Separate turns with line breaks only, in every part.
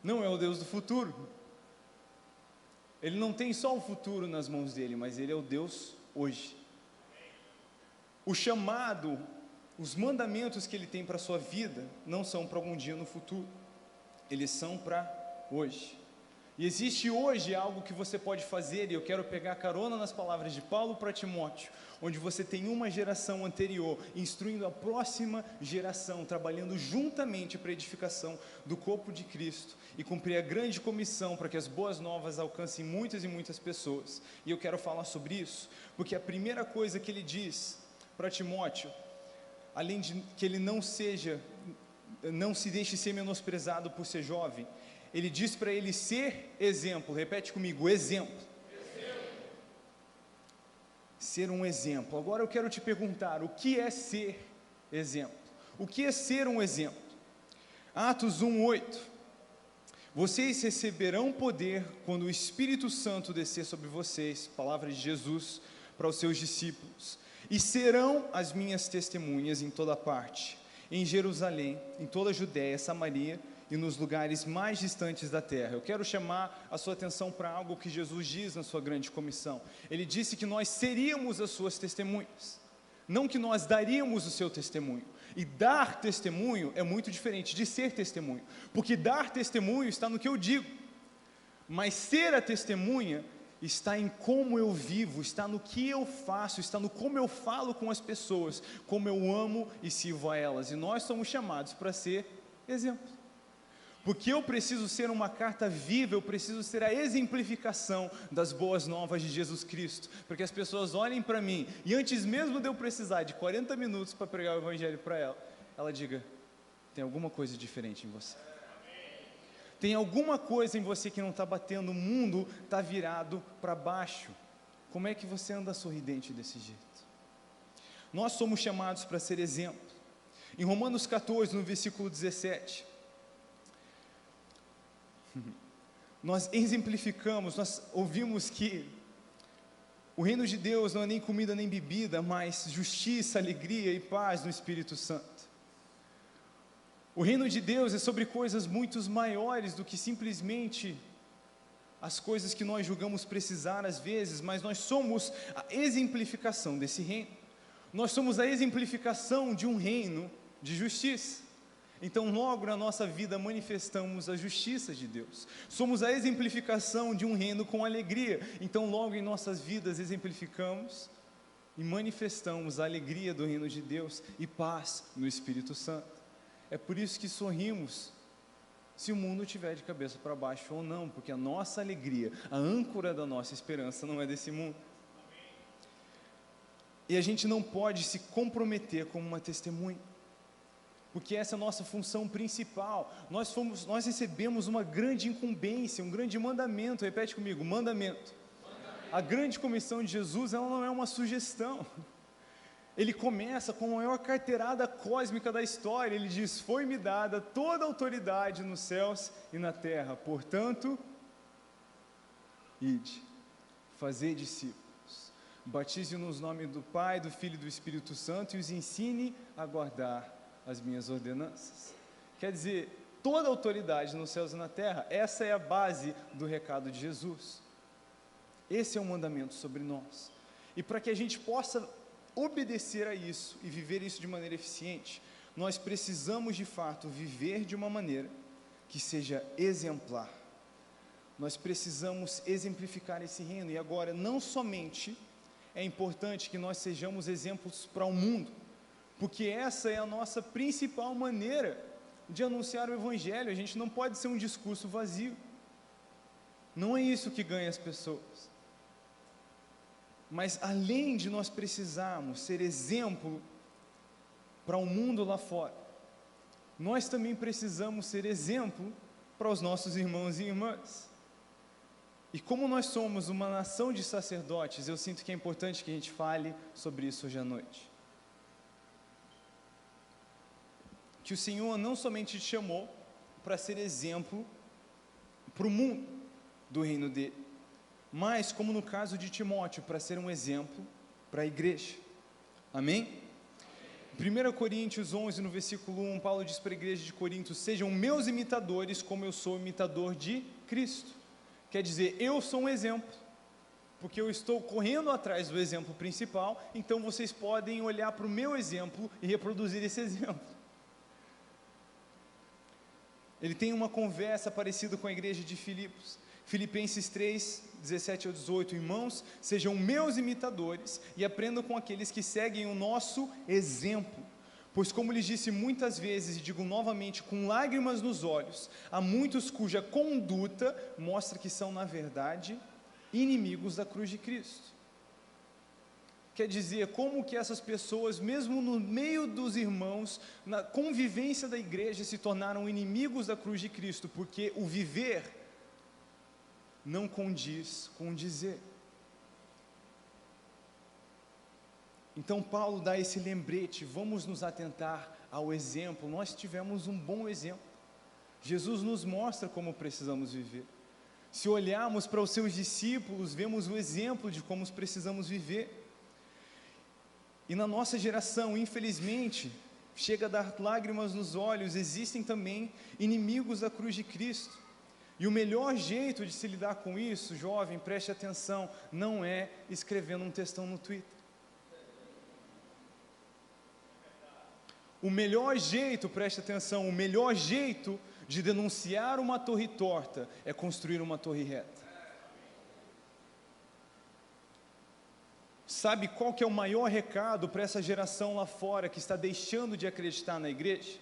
não é o Deus do futuro. Ele não tem só o futuro nas mãos dele, mas ele é o Deus hoje. O chamado, os mandamentos que ele tem para a sua vida, não são para algum dia no futuro, eles são para hoje. E existe hoje algo que você pode fazer, e eu quero pegar carona nas palavras de Paulo para Timóteo, onde você tem uma geração anterior, instruindo a próxima geração, trabalhando juntamente para a edificação do corpo de Cristo, e cumprir a grande comissão para que as boas novas alcancem muitas e muitas pessoas. E eu quero falar sobre isso, porque a primeira coisa que ele diz para Timóteo, além de que ele não se deixe ser menosprezado por ser jovem, ele diz para ele ser exemplo. Repete comigo, exemplo. Ser um exemplo. Agora eu quero te perguntar, o que é ser exemplo? O que é ser um exemplo? Atos 1:8. Vocês receberão poder quando o Espírito Santo descer sobre vocês, palavra de Jesus para os seus discípulos, e serão as minhas testemunhas em toda parte, em Jerusalém, em toda a Judéia, Samaria e nos lugares mais distantes da terra. Eu quero chamar a sua atenção para algo que Jesus diz na sua grande comissão. Ele disse que nós seríamos as suas testemunhas, não que nós daríamos o seu testemunho. E dar testemunho é muito diferente de ser testemunho, porque dar testemunho está no que eu digo, mas ser a testemunha está em como eu vivo, está no que eu faço, está no como eu falo com as pessoas, como eu amo e sirvo a elas. E nós somos chamados para ser exemplos. Porque eu preciso ser uma carta viva, eu preciso ser a exemplificação das boas novas de Jesus Cristo, para que as pessoas olhem para mim, e antes mesmo de eu precisar de 40 minutos para pregar o Evangelho para ela diga, tem alguma coisa diferente em você. Tem alguma coisa em você que não está batendo, o mundo está virado para baixo. Como é que você anda sorridente desse jeito? Nós somos chamados para ser exemplo. Em Romanos 14, no versículo 17, nós exemplificamos, nós ouvimos que o reino de Deus não é nem comida nem bebida, mas justiça, alegria e paz no Espírito Santo. O reino de Deus é sobre coisas muito maiores do que simplesmente as coisas que nós julgamos precisar às vezes, mas nós somos a exemplificação desse reino. Nós somos a exemplificação de um reino de justiça. Então logo na nossa vida manifestamos a justiça de Deus. Somos a exemplificação de um reino com alegria. Então logo em nossas vidas exemplificamos e manifestamos a alegria do reino de Deus e paz no Espírito Santo. É por isso que sorrimos se o mundo estiver de cabeça para baixo ou não, porque a nossa alegria, a âncora da nossa esperança não é desse mundo. E a gente não pode se comprometer como uma testemunha, porque essa é a nossa função principal. Nós recebemos uma grande incumbência, um grande mandamento. Repete comigo, mandamento. A grande comissão de Jesus, ela não é uma sugestão. Ele começa com a maior carteirada cósmica da história. Ele diz, foi-me dada toda a autoridade nos céus e na terra, portanto, ide, fazei discípulos, batize-nos no nome do Pai, do Filho e do Espírito Santo e os ensine a guardar as minhas ordenanças. Quer dizer, toda a autoridade nos céus e na terra, essa é a base do recado de Jesus. Esse é um mandamento sobre nós. E para que a gente possa obedecer a isso e viver isso de maneira eficiente, nós precisamos de fato viver de uma maneira que seja exemplar. Nós precisamos exemplificar esse reino. E agora, não somente é importante que nós sejamos exemplos para o mundo, porque essa é a nossa principal maneira de anunciar o Evangelho. A gente não pode ser um discurso vazio. Não é isso que ganha as pessoas. Mas além de nós precisarmos ser exemplo para o mundo lá fora, nós também precisamos ser exemplo para os nossos irmãos e irmãs. E como nós somos uma nação de sacerdotes, eu sinto que é importante que a gente fale sobre isso hoje à noite. Que o Senhor não somente te chamou para ser exemplo para o mundo do reino dele, mas, como no caso de Timóteo, para ser um exemplo para a igreja. Amém? 1 Coríntios 11, no versículo 1, Paulo diz para a igreja de Corinto: sejam meus imitadores como eu sou imitador de Cristo. Quer dizer, eu sou um exemplo, porque eu estou correndo atrás do exemplo principal, então vocês podem olhar para o meu exemplo e reproduzir esse exemplo. Ele tem uma conversa parecida com a igreja de Filipos. Filipenses 3, 17 ao 18, irmãos, sejam meus imitadores e aprendam com aqueles que seguem o nosso exemplo. Pois como lhes disse muitas vezes, e digo novamente, com lágrimas nos olhos, há muitos cuja conduta mostra que são, na verdade, inimigos da cruz de Cristo. Quer dizer, como que essas pessoas, mesmo no meio dos irmãos, na convivência da igreja, se tornaram inimigos da cruz de Cristo, porque o viver não condiz com o dizer. Então Paulo dá esse lembrete: vamos nos atentar ao exemplo. Nós tivemos um bom exemplo. Jesus nos mostra como precisamos viver. Se olharmos para os seus discípulos, vemos o exemplo de como precisamos viver. E na nossa geração, infelizmente, chega a dar lágrimas nos olhos, existem também inimigos da cruz de Cristo. E o melhor jeito de se lidar com isso, jovem, preste atenção, não é escrevendo um textão no Twitter. O melhor jeito, preste atenção, o melhor jeito de denunciar uma torre torta é construir uma torre reta. Sabe qual que é o maior recado para essa geração lá fora que está deixando de acreditar na igreja?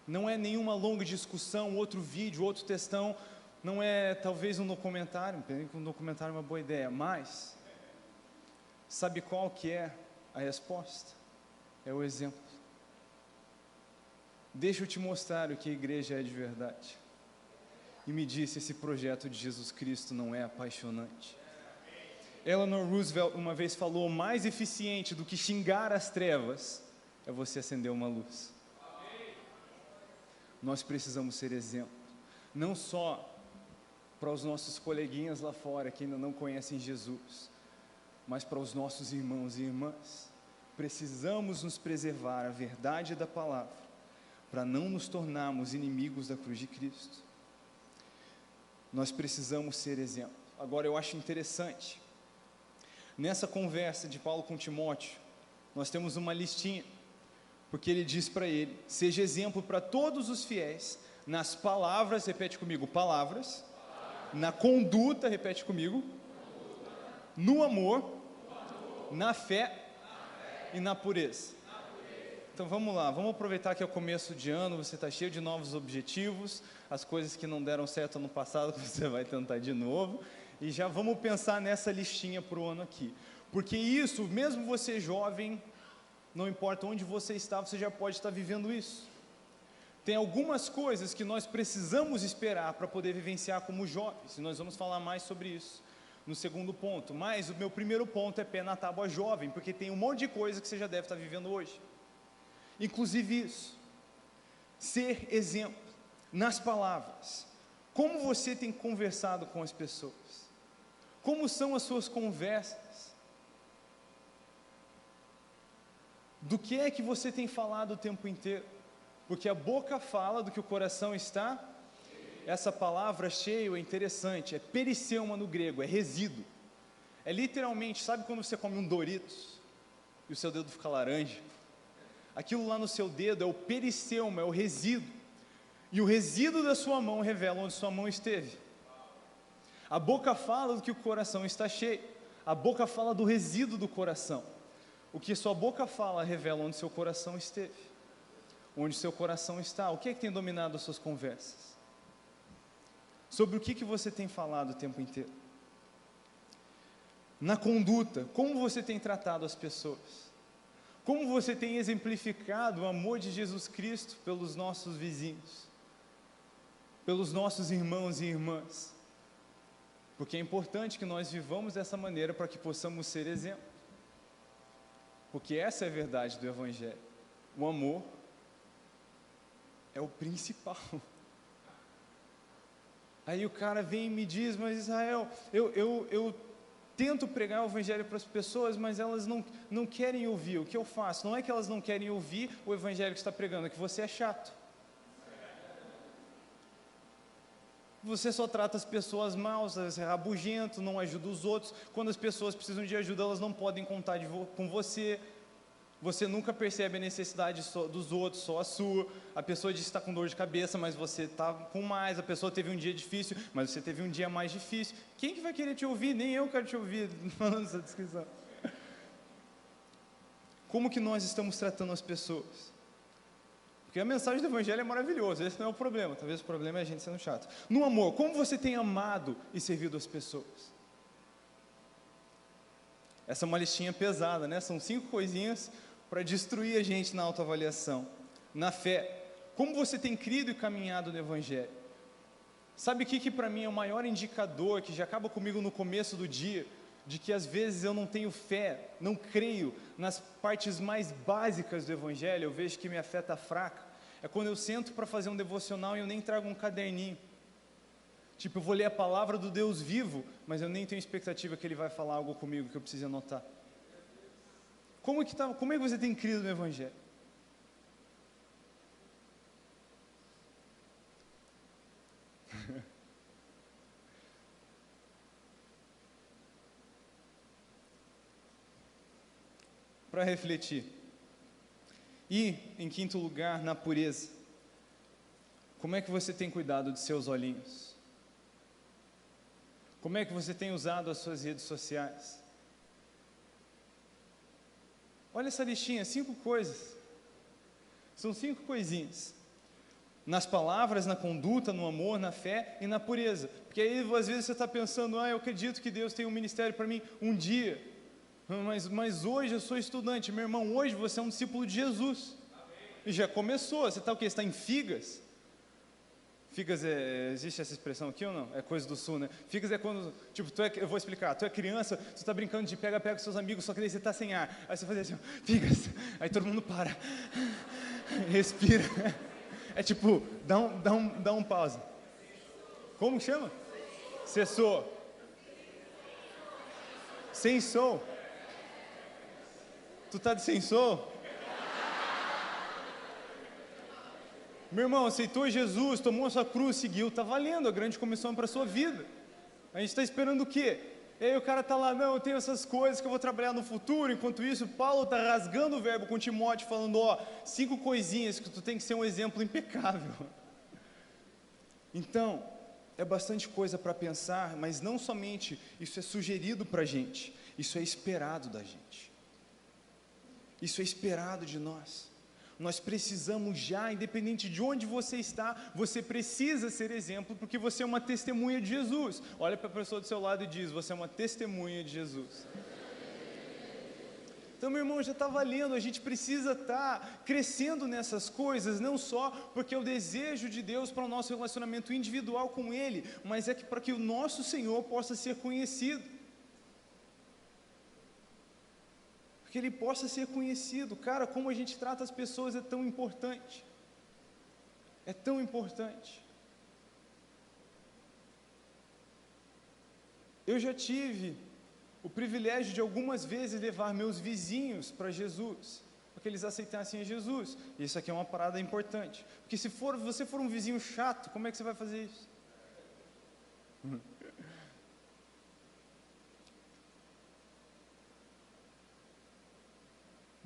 Não é nenhuma longa discussão, outro vídeo, outro textão, não é talvez um documentário, um documentário é uma boa ideia, mas sabe qual que é a resposta? É o exemplo. Deixa eu te mostrar o que a igreja é de verdade. E me disse, esse projeto de Jesus Cristo não é apaixonante? Eleanor Roosevelt uma vez falou: mais eficiente do que xingar as trevas é você acender uma luz. Nós precisamos ser exemplo, não só para os nossos coleguinhas lá fora que ainda não conhecem Jesus, mas para os nossos irmãos e irmãs. Precisamos nos preservar a verdade da palavra, para não nos tornarmos inimigos da cruz de Cristo. Nós precisamos ser exemplo. Agora, eu acho interessante, nessa conversa de Paulo com Timóteo, nós temos uma listinha, porque ele diz para ele: seja exemplo para todos os fiéis, nas palavras, repete comigo, palavras, na conduta, repete comigo, no amor, na fé e na pureza. Então vamos lá, vamos aproveitar que é o começo de ano, você está cheio de novos objetivos, as coisas que não deram certo ano passado, você vai tentar de novo, e já vamos pensar nessa listinha para o ano aqui, porque isso, mesmo você jovem, não importa onde você está, você já pode estar vivendo isso. Tem algumas coisas que nós precisamos esperar para poder vivenciar como jovens, e nós vamos falar mais sobre isso no segundo ponto, mas o meu primeiro ponto é pé na tábua jovem, porque tem um monte de coisa que você já deve estar vivendo hoje, inclusive isso, ser exemplo, nas palavras. Como você tem conversado com as pessoas? Como são as suas conversas? Do que é que você tem falado o tempo inteiro? Porque a boca fala do que o coração está. Essa palavra cheio é interessante, é periceuma no grego, é resíduo. É literalmente, sabe quando você come um Doritos e o seu dedo fica laranja? Aquilo lá no seu dedo é o periceuma, é o resíduo. E o resíduo da sua mão revela onde sua mão esteve. A boca fala do que o coração está cheio. A boca fala do resíduo do coração. O que sua boca fala revela onde seu coração esteve. Onde seu coração está. O que é que tem dominado as suas conversas? Sobre o que você tem falado o tempo inteiro? Na conduta, como você tem tratado as pessoas? Como você tem exemplificado o amor de Jesus Cristo pelos nossos vizinhos? Pelos nossos irmãos e irmãs? Porque é importante que nós vivamos dessa maneira para que possamos ser exemplo. Porque essa é a verdade do Evangelho. O amor é o principal. Aí o cara vem e me diz: mas Israel, eu tento pregar o evangelho para as pessoas, mas elas não querem ouvir. O que eu faço? Não é que elas não querem ouvir o evangelho que está pregando, é que você é chato. Você só trata as pessoas mal, você é rabugento, não ajuda os outros. Quando as pessoas precisam de ajuda, elas não podem contar com você. Você nunca percebe a necessidade dos outros, só a sua. A pessoa diz que está com dor de cabeça, mas você está com mais. A pessoa teve um dia difícil, mas você teve um dia mais difícil. Quem que vai querer te ouvir? Nem eu quero te ouvir falando essa descrição. Como que nós estamos tratando as pessoas? Porque a mensagem do evangelho é maravilhosa, esse não é o problema. Talvez o problema é a gente sendo chato. No amor, como você tem amado e servido as pessoas? Essa é uma listinha pesada, né? São 5 coisinhas para destruir a gente na autoavaliação. Na fé, como você tem crido e caminhado no evangelho? Sabe o que para mim é o maior indicador, que já acaba comigo no começo do dia, de que às vezes eu não tenho fé, não creio nas partes mais básicas do evangelho, eu vejo que minha fé está fraca, é quando eu sento para fazer um devocional e eu nem trago um caderninho. Tipo, eu vou ler a palavra do Deus vivo, mas eu nem tenho expectativa que Ele vai falar algo comigo que eu preciso anotar. Como é que você tem crido no evangelho? Para refletir. E, em quinto lugar, na pureza. Como é que você tem cuidado de seus olhinhos? Como é que você tem usado as suas redes sociais? Olha essa listinha, 5 coisas. São 5 coisinhas. Nas palavras, na conduta, no amor, na fé e na pureza. Porque aí, às vezes, você está pensando, eu acredito que Deus tem um ministério para mim um dia. Mas hoje eu sou estudante. Meu irmão, hoje você é um discípulo de Jesus. E já começou. Você está o quê? Você está em figas? Figas existe essa expressão aqui ou não? É coisa do sul, né? Figas é quando, tipo, eu vou explicar, tu é criança, tu está brincando de pega-pega com seus amigos, só que daí você está sem ar. Aí você faz assim, figas. Aí todo mundo para. Respira. É tipo, dá um pause. Como que chama? Cessou. Sem som. Tu tá de sem som? Meu irmão, aceitou Jesus, tomou a sua cruz, seguiu, tá valendo a grande comissão para a sua vida. A gente está esperando o quê? E aí o cara tá lá, não, eu tenho essas coisas que eu vou trabalhar no futuro. Enquanto isso, Paulo tá rasgando o verbo com Timóteo, falando, 5 coisinhas que tu tem que ser um exemplo impecável. Então, é bastante coisa para pensar, mas não somente isso é sugerido para a gente, isso é esperado da gente. Isso é esperado de nós. Nós precisamos já, independente de onde você está, você precisa ser exemplo, porque você é uma testemunha de Jesus. Olha para a pessoa do seu lado e diz, você é uma testemunha de Jesus. Então, meu irmão, já está valendo, a gente precisa estar crescendo nessas coisas, não só porque é o desejo de Deus para o nosso relacionamento individual com Ele, mas é que para que o nosso Senhor possa ser conhecido. Que Ele possa ser conhecido. Cara, como a gente trata as pessoas é tão importante. É tão importante. Eu já tive o privilégio de algumas vezes levar meus vizinhos para Jesus, para que eles aceitassem a Jesus. Isso aqui é uma parada importante. Porque se você for um vizinho chato, como é que você vai fazer isso?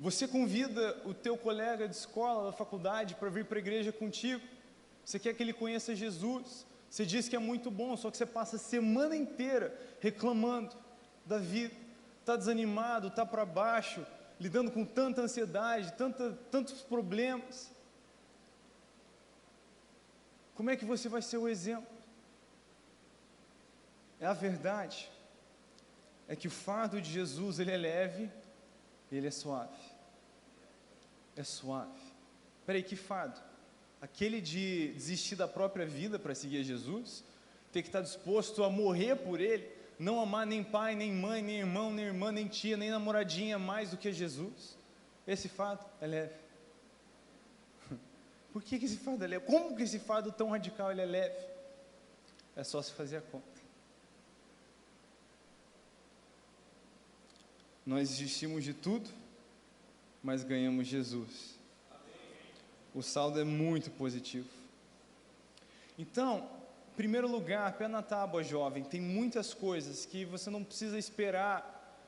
Você convida o teu colega de escola, da faculdade, para vir para a igreja contigo. Você quer que ele conheça Jesus. Você diz que é muito bom, só que você passa a semana inteira reclamando da vida. Está desanimado, está para baixo, lidando com tanta ansiedade, tantos problemas. Como é que você vai ser o exemplo? A verdade é que o fardo de Jesus, ele é leve, ele é suave. É suave. Peraí, que fardo? Aquele de desistir da própria vida para seguir a Jesus? Ter que estar disposto a morrer por Ele? Não amar nem pai, nem mãe, nem irmão, nem irmã, nem tia, nem namoradinha mais do que Jesus? Esse fardo é leve. Por que esse fardo é leve? Como que esse fardo tão radical ele é leve? É só se fazer a conta. nós desistimos de tudo, mas ganhamos Jesus. O saldo é muito positivo. Então, em primeiro lugar, pé na tábua, jovem, tem muitas coisas que você não precisa esperar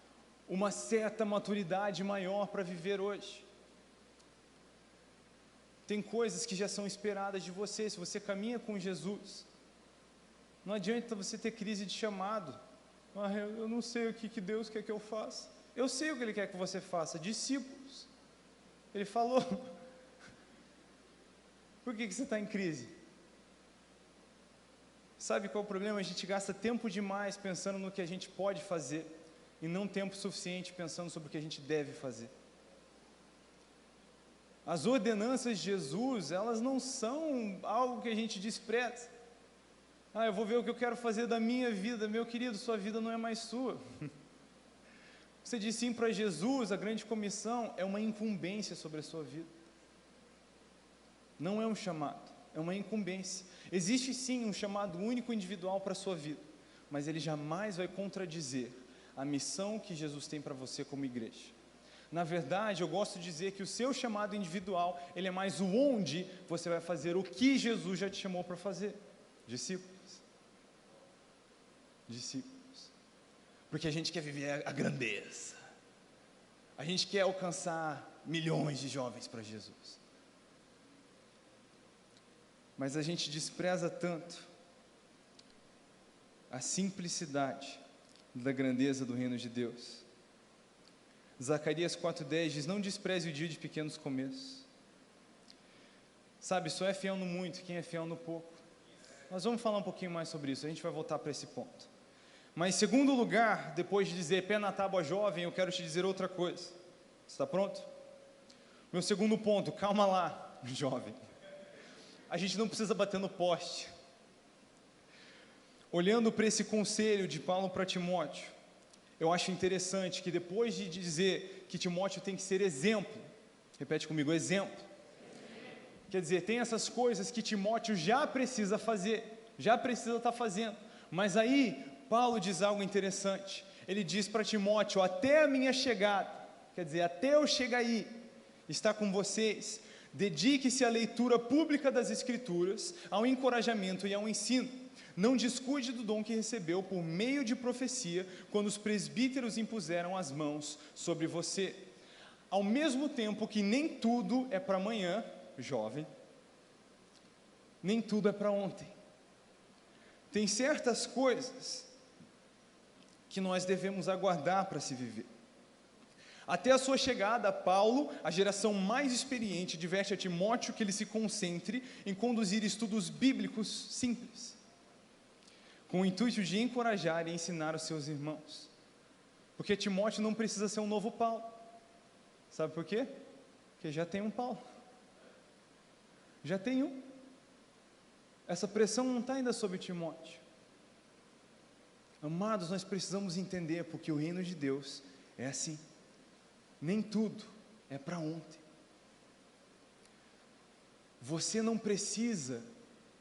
uma certa maturidade maior para viver hoje. Tem coisas que já são esperadas de você, se você caminha com Jesus. Não adianta você ter crise de chamado. Eu não sei o que Deus quer que eu faça. Eu sei o que Ele quer que você faça, discípulos. Ele falou. Por que você está em crise? Sabe qual é o problema? A gente gasta tempo demais pensando no que a gente pode fazer e não tempo suficiente pensando sobre o que a gente deve fazer. As ordenanças de Jesus, elas não são algo que a gente despreza. Eu vou ver o que eu quero fazer da minha vida. Meu querido, sua vida não é mais sua. Você diz sim para Jesus, a grande comissão é uma incumbência sobre a sua vida. Não é um chamado, é uma incumbência. Existe sim um chamado único individual para a sua vida, mas ele jamais vai contradizer a missão que Jesus tem para você como igreja. Na verdade, eu gosto de dizer que o seu chamado individual, ele é mais o onde você vai fazer o que Jesus já te chamou para fazer. Discípulos. Porque a gente quer viver a grandeza. A gente quer alcançar milhões de jovens para Jesus. Mas a gente despreza tanto a simplicidade da grandeza do reino de Deus. Zacarias 4,10 diz: não despreze o dia de pequenos começos. Sabe, só é fiel no muito quem é fiel no pouco. Nós vamos falar um pouquinho mais sobre isso, a gente vai voltar para esse ponto. Mas em segundo lugar, depois de dizer pé na tábua, jovem, eu quero te dizer outra coisa. Você está pronto? Meu segundo ponto, calma lá, jovem. A gente não precisa bater no poste. Olhando para esse conselho de Paulo para Timóteo, eu acho interessante que depois de dizer que Timóteo tem que ser exemplo, repete comigo, exemplo. Quer dizer, tem essas coisas que Timóteo já precisa fazer, já precisa estar fazendo. Mas aí, Paulo diz algo interessante. Ele diz para Timóteo, até a minha chegada, quer dizer, até eu chegar aí, estar com vocês, dedique-se à leitura pública das Escrituras, ao encorajamento e ao ensino. Não descuide do dom que recebeu por meio de profecia, quando os presbíteros impuseram as mãos sobre você. Ao mesmo tempo que nem tudo é para amanhã, jovem, nem tudo é para ontem. Tem certas coisas que nós devemos aguardar para se viver. Até a sua chegada, Paulo, a geração mais experiente, diverte a Timóteo que ele se concentre em conduzir estudos bíblicos simples, com o intuito de encorajar e ensinar os seus irmãos. Porque Timóteo não precisa ser um novo Paulo. Sabe por quê? Porque já tem um Paulo. Já tem um. Essa pressão não está ainda sobre Timóteo. Amados, nós precisamos entender, porque o reino de Deus é assim. Nem tudo é para ontem. Você não precisa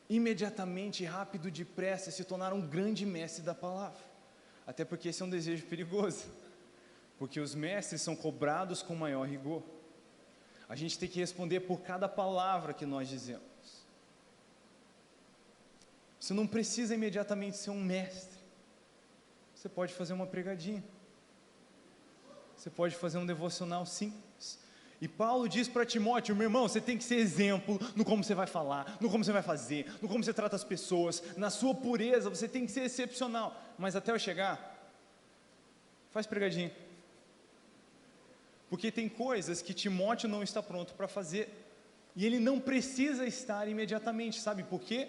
imediatamente, rápido, depressa, se tornar um grande mestre da palavra. Até porque esse é um desejo perigoso. Porque os mestres são cobrados com maior rigor. A gente tem que responder por cada palavra que nós dizemos. Você não precisa imediatamente ser um mestre. Você pode fazer uma pregadinha. Você pode fazer um devocional simples. E Paulo diz para Timóteo, meu irmão, você tem que ser exemplo no como você vai falar, no como você vai fazer, no como você trata as pessoas, na sua pureza, você tem que ser excepcional. Mas até eu chegar, faz pregadinha. Porque tem coisas que Timóteo não está pronto para fazer. E ele não precisa estar imediatamente, sabe por quê?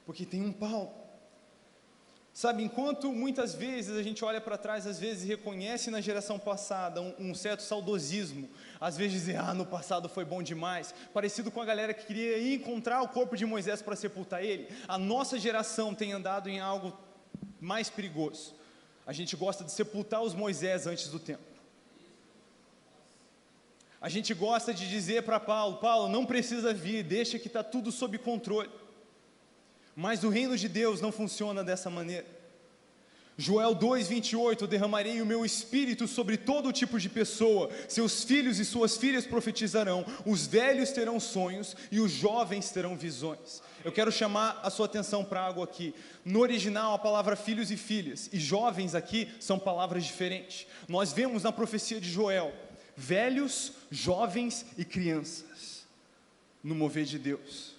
Porque tem um Paulo. Sabe, enquanto muitas vezes a gente olha para trás, às vezes reconhece na geração passada um certo saudosismo, às vezes dizer, no passado foi bom demais, parecido com a galera que queria ir encontrar o corpo de Moisés para sepultar ele, a nossa geração tem andado em algo mais perigoso. A gente gosta de sepultar os Moisés antes do tempo. A gente gosta de dizer para Paulo, não precisa vir, deixa que está tudo sob controle. Mas o reino de Deus não funciona dessa maneira. Joel 2:28, derramarei o meu espírito sobre todo tipo de pessoa, seus filhos e suas filhas profetizarão, os velhos terão sonhos e os jovens terão visões. Eu quero chamar a sua atenção para algo aqui. No original, a palavra filhos e filhas, e jovens aqui são palavras diferentes. Nós vemos na profecia de Joel, velhos, jovens e crianças, no mover de Deus.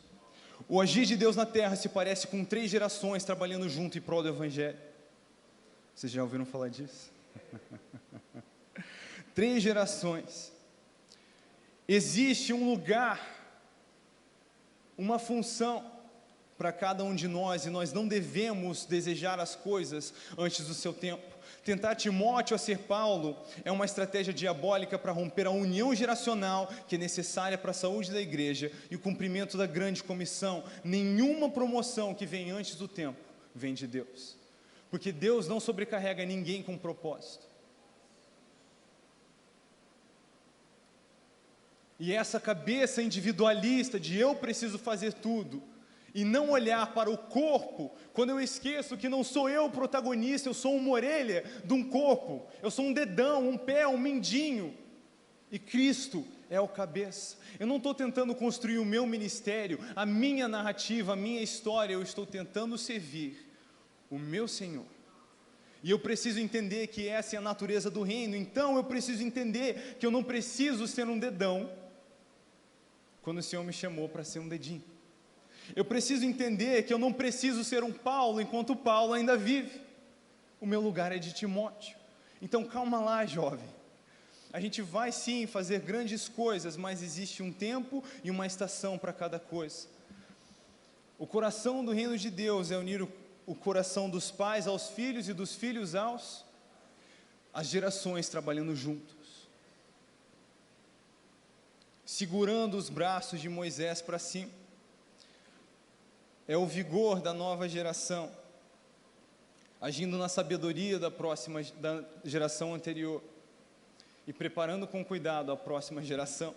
O agir de Deus na terra se parece com 3 gerações trabalhando junto em prol do Evangelho. Vocês já ouviram falar disso? 3 gerações. Existe um lugar, uma função para cada um de nós, e nós não devemos desejar as coisas antes do seu tempo. Tentar Timóteo a ser Paulo é uma estratégia diabólica para romper a união geracional que é necessária para a saúde da igreja e o cumprimento da grande comissão. Nenhuma promoção que vem antes do tempo vem de Deus, porque Deus não sobrecarrega ninguém com propósito. E essa cabeça individualista de eu preciso fazer tudo, e não olhar para o corpo, quando eu esqueço que não sou eu o protagonista, eu sou uma orelha de um corpo, eu sou um dedão, um pé, um mindinho, e Cristo é o cabeça. Eu não estou tentando construir o meu ministério, a minha narrativa, a minha história, eu estou tentando servir o meu Senhor. E eu preciso entender que essa é a natureza do reino. Então eu preciso entender que eu não preciso ser um dedão quando o Senhor me chamou para ser um dedinho. Eu preciso entender que eu não preciso ser um Paulo enquanto Paulo ainda vive. O meu lugar é de Timóteo. Então calma lá, jovem. A gente vai sim fazer grandes coisas, mas existe um tempo e uma estação para cada coisa. O coração do reino de Deus é unir o coração dos pais aos filhos e dos filhos às gerações trabalhando juntos, segurando os braços de Moisés para cima. É o vigor da nova geração, agindo na sabedoria da geração anterior e preparando com cuidado a próxima geração.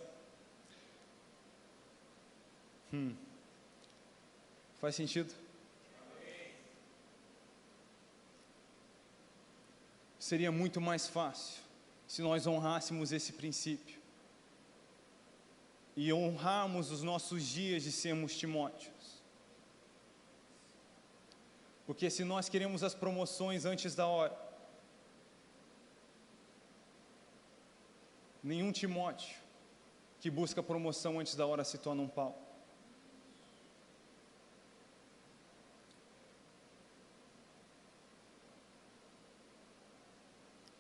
Faz sentido? Seria muito mais fácil se nós honrássemos esse princípio e honrarmos os nossos dias de sermos Timóteos. Porque se nós queremos as promoções antes da hora, nenhum Timóteo que busca promoção antes da hora se torna um Paulo.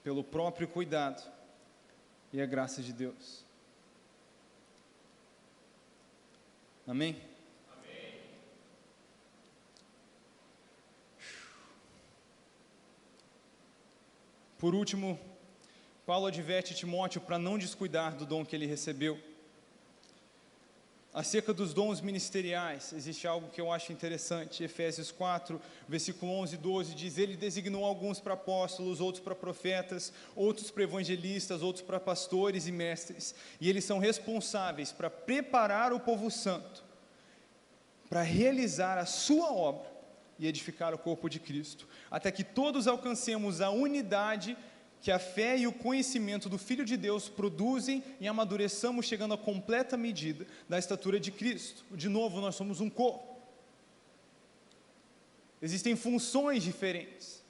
Pelo próprio cuidado e a graça de Deus. Amém? Amém. Por último, Paulo adverte Timóteo para não descuidar do dom que ele recebeu. Acerca dos dons ministeriais, existe algo que eu acho interessante. Efésios 4, versículo 11 e 12, diz: ele designou alguns para apóstolos, outros para profetas, outros para evangelistas, outros para pastores e mestres, e eles são responsáveis para preparar o povo santo, para realizar a sua obra e edificar o corpo de Cristo, até que todos alcancemos a unidade que a fé e o conhecimento do Filho de Deus produzem e amadureçamos, chegando à completa medida da estatura de Cristo. De novo, nós somos um corpo. Existem funções diferentes.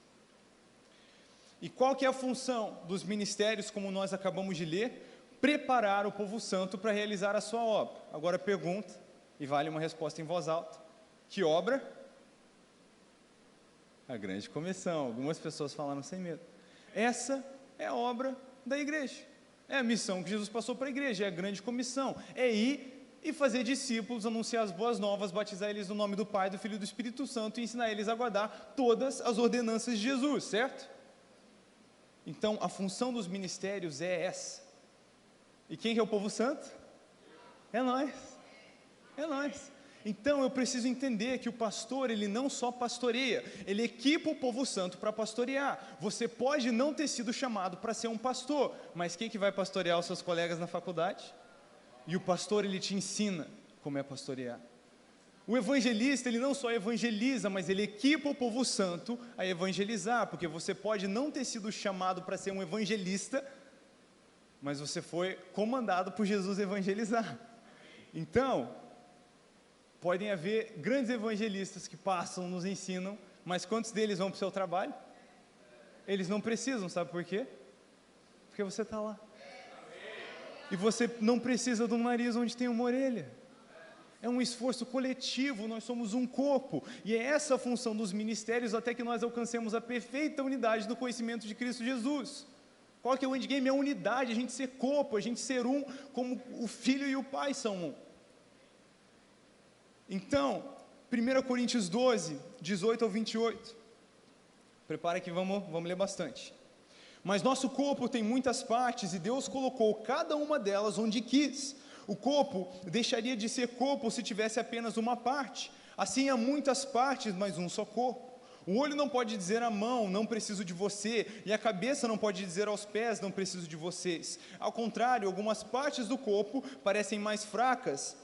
E qual que é a função dos ministérios, como nós acabamos de ler? Preparar o povo santo para realizar a sua obra. Agora pergunta, e vale uma resposta em voz alta: que obra? A grande comissão. Algumas pessoas falaram sem medo. Essa é a obra da igreja, é a missão que Jesus passou para a igreja, é a grande comissão, é ir e fazer discípulos, anunciar as boas novas, batizar eles no nome do Pai, do Filho e do Espírito Santo e ensinar eles a guardar todas as ordenanças de Jesus, certo? Então a função dos ministérios é essa. E quem que é o povo santo? É nós, é nós. Então eu preciso entender que o pastor, ele não só pastoreia, ele equipa o povo santo para pastorear. Você pode não ter sido chamado para ser um pastor, mas quem que vai pastorear os seus colegas na faculdade? E o pastor, ele te ensina como é pastorear. O evangelista, ele não só evangeliza, mas ele equipa o povo santo a evangelizar, porque você pode não ter sido chamado para ser um evangelista, mas você foi comandado por Jesus a evangelizar. Então, podem haver grandes evangelistas que passam, nos ensinam, mas quantos deles vão para o seu trabalho? Eles não precisam, sabe por quê? Porque você está lá. E você não precisa de um nariz onde tem uma orelha. É um esforço coletivo, nós somos um corpo, e é essa a função dos ministérios até que nós alcancemos a perfeita unidade do conhecimento de Cristo Jesus. Qual que é o endgame? É a unidade, a gente ser corpo, a gente ser um, como o Filho e o Pai são um. Então, 1 Coríntios 12, 18 ao 28, prepara que vamos ler bastante. Mas nosso corpo tem muitas partes, e Deus colocou cada uma delas onde quis. O corpo deixaria de ser corpo se tivesse apenas uma parte. Assim há muitas partes, mas um só corpo. O olho não pode dizer à mão, não preciso de você, e a cabeça não pode dizer aos pés, não preciso de vocês. Ao contrário, algumas partes do corpo parecem mais fracas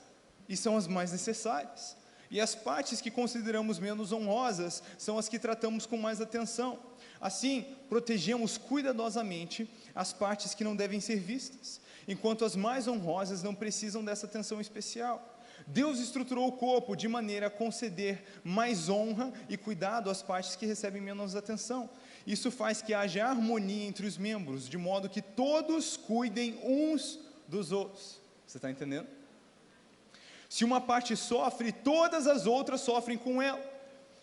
e são as mais necessárias. E as partes que consideramos menos honrosas são as que tratamos com mais atenção. Assim, protegemos cuidadosamente as partes que não devem ser vistas, enquanto as mais honrosas não precisam dessa atenção especial. Deus estruturou o corpo de maneira a conceder mais honra e cuidado às partes que recebem menos atenção. Isso faz que haja harmonia entre os membros, de modo que todos cuidem uns dos outros. Você está entendendo? Se uma parte sofre, todas as outras sofrem com ela.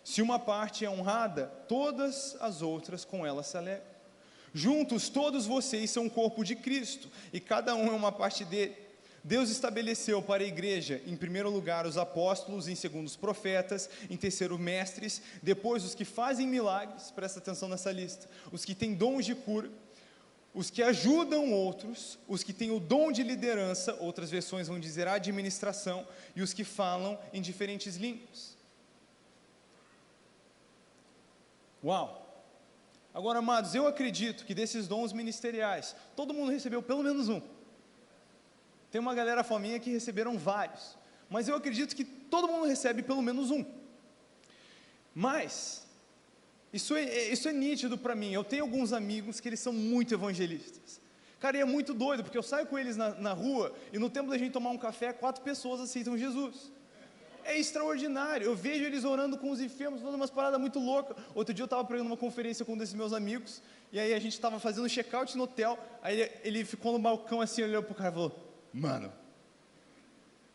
Se uma parte é honrada, todas as outras com ela se alegram. Juntos, todos vocês são o corpo de Cristo, e cada um é uma parte dele. Deus estabeleceu para a igreja, em primeiro lugar, os apóstolos, em segundo, os profetas, em terceiro, mestres, depois os que fazem milagres, presta atenção nessa lista, os que têm dons de cura, os que ajudam outros, os que têm o dom de liderança, outras versões vão dizer administração, e os que falam em diferentes línguas. Uau! Agora, amados, eu acredito que desses dons ministeriais, todo mundo recebeu pelo menos um. Tem uma galera fominha que receberam vários, mas eu acredito que todo mundo recebe pelo menos um. Mas, isso é nítido para mim. Eu tenho alguns amigos que eles são muito evangelistas. Cara, e é muito doido, porque eu saio com eles na rua, e no tempo da gente tomar um café, 4 pessoas aceitam Jesus. É extraordinário. Eu vejo eles orando com os enfermos, fazendo umas paradas muito loucas. Outro dia eu estava pregando uma conferência com um desses meus amigos, e aí a gente estava fazendo check-out no hotel, aí ele ficou no balcão assim, olhou pro cara e falou: mano,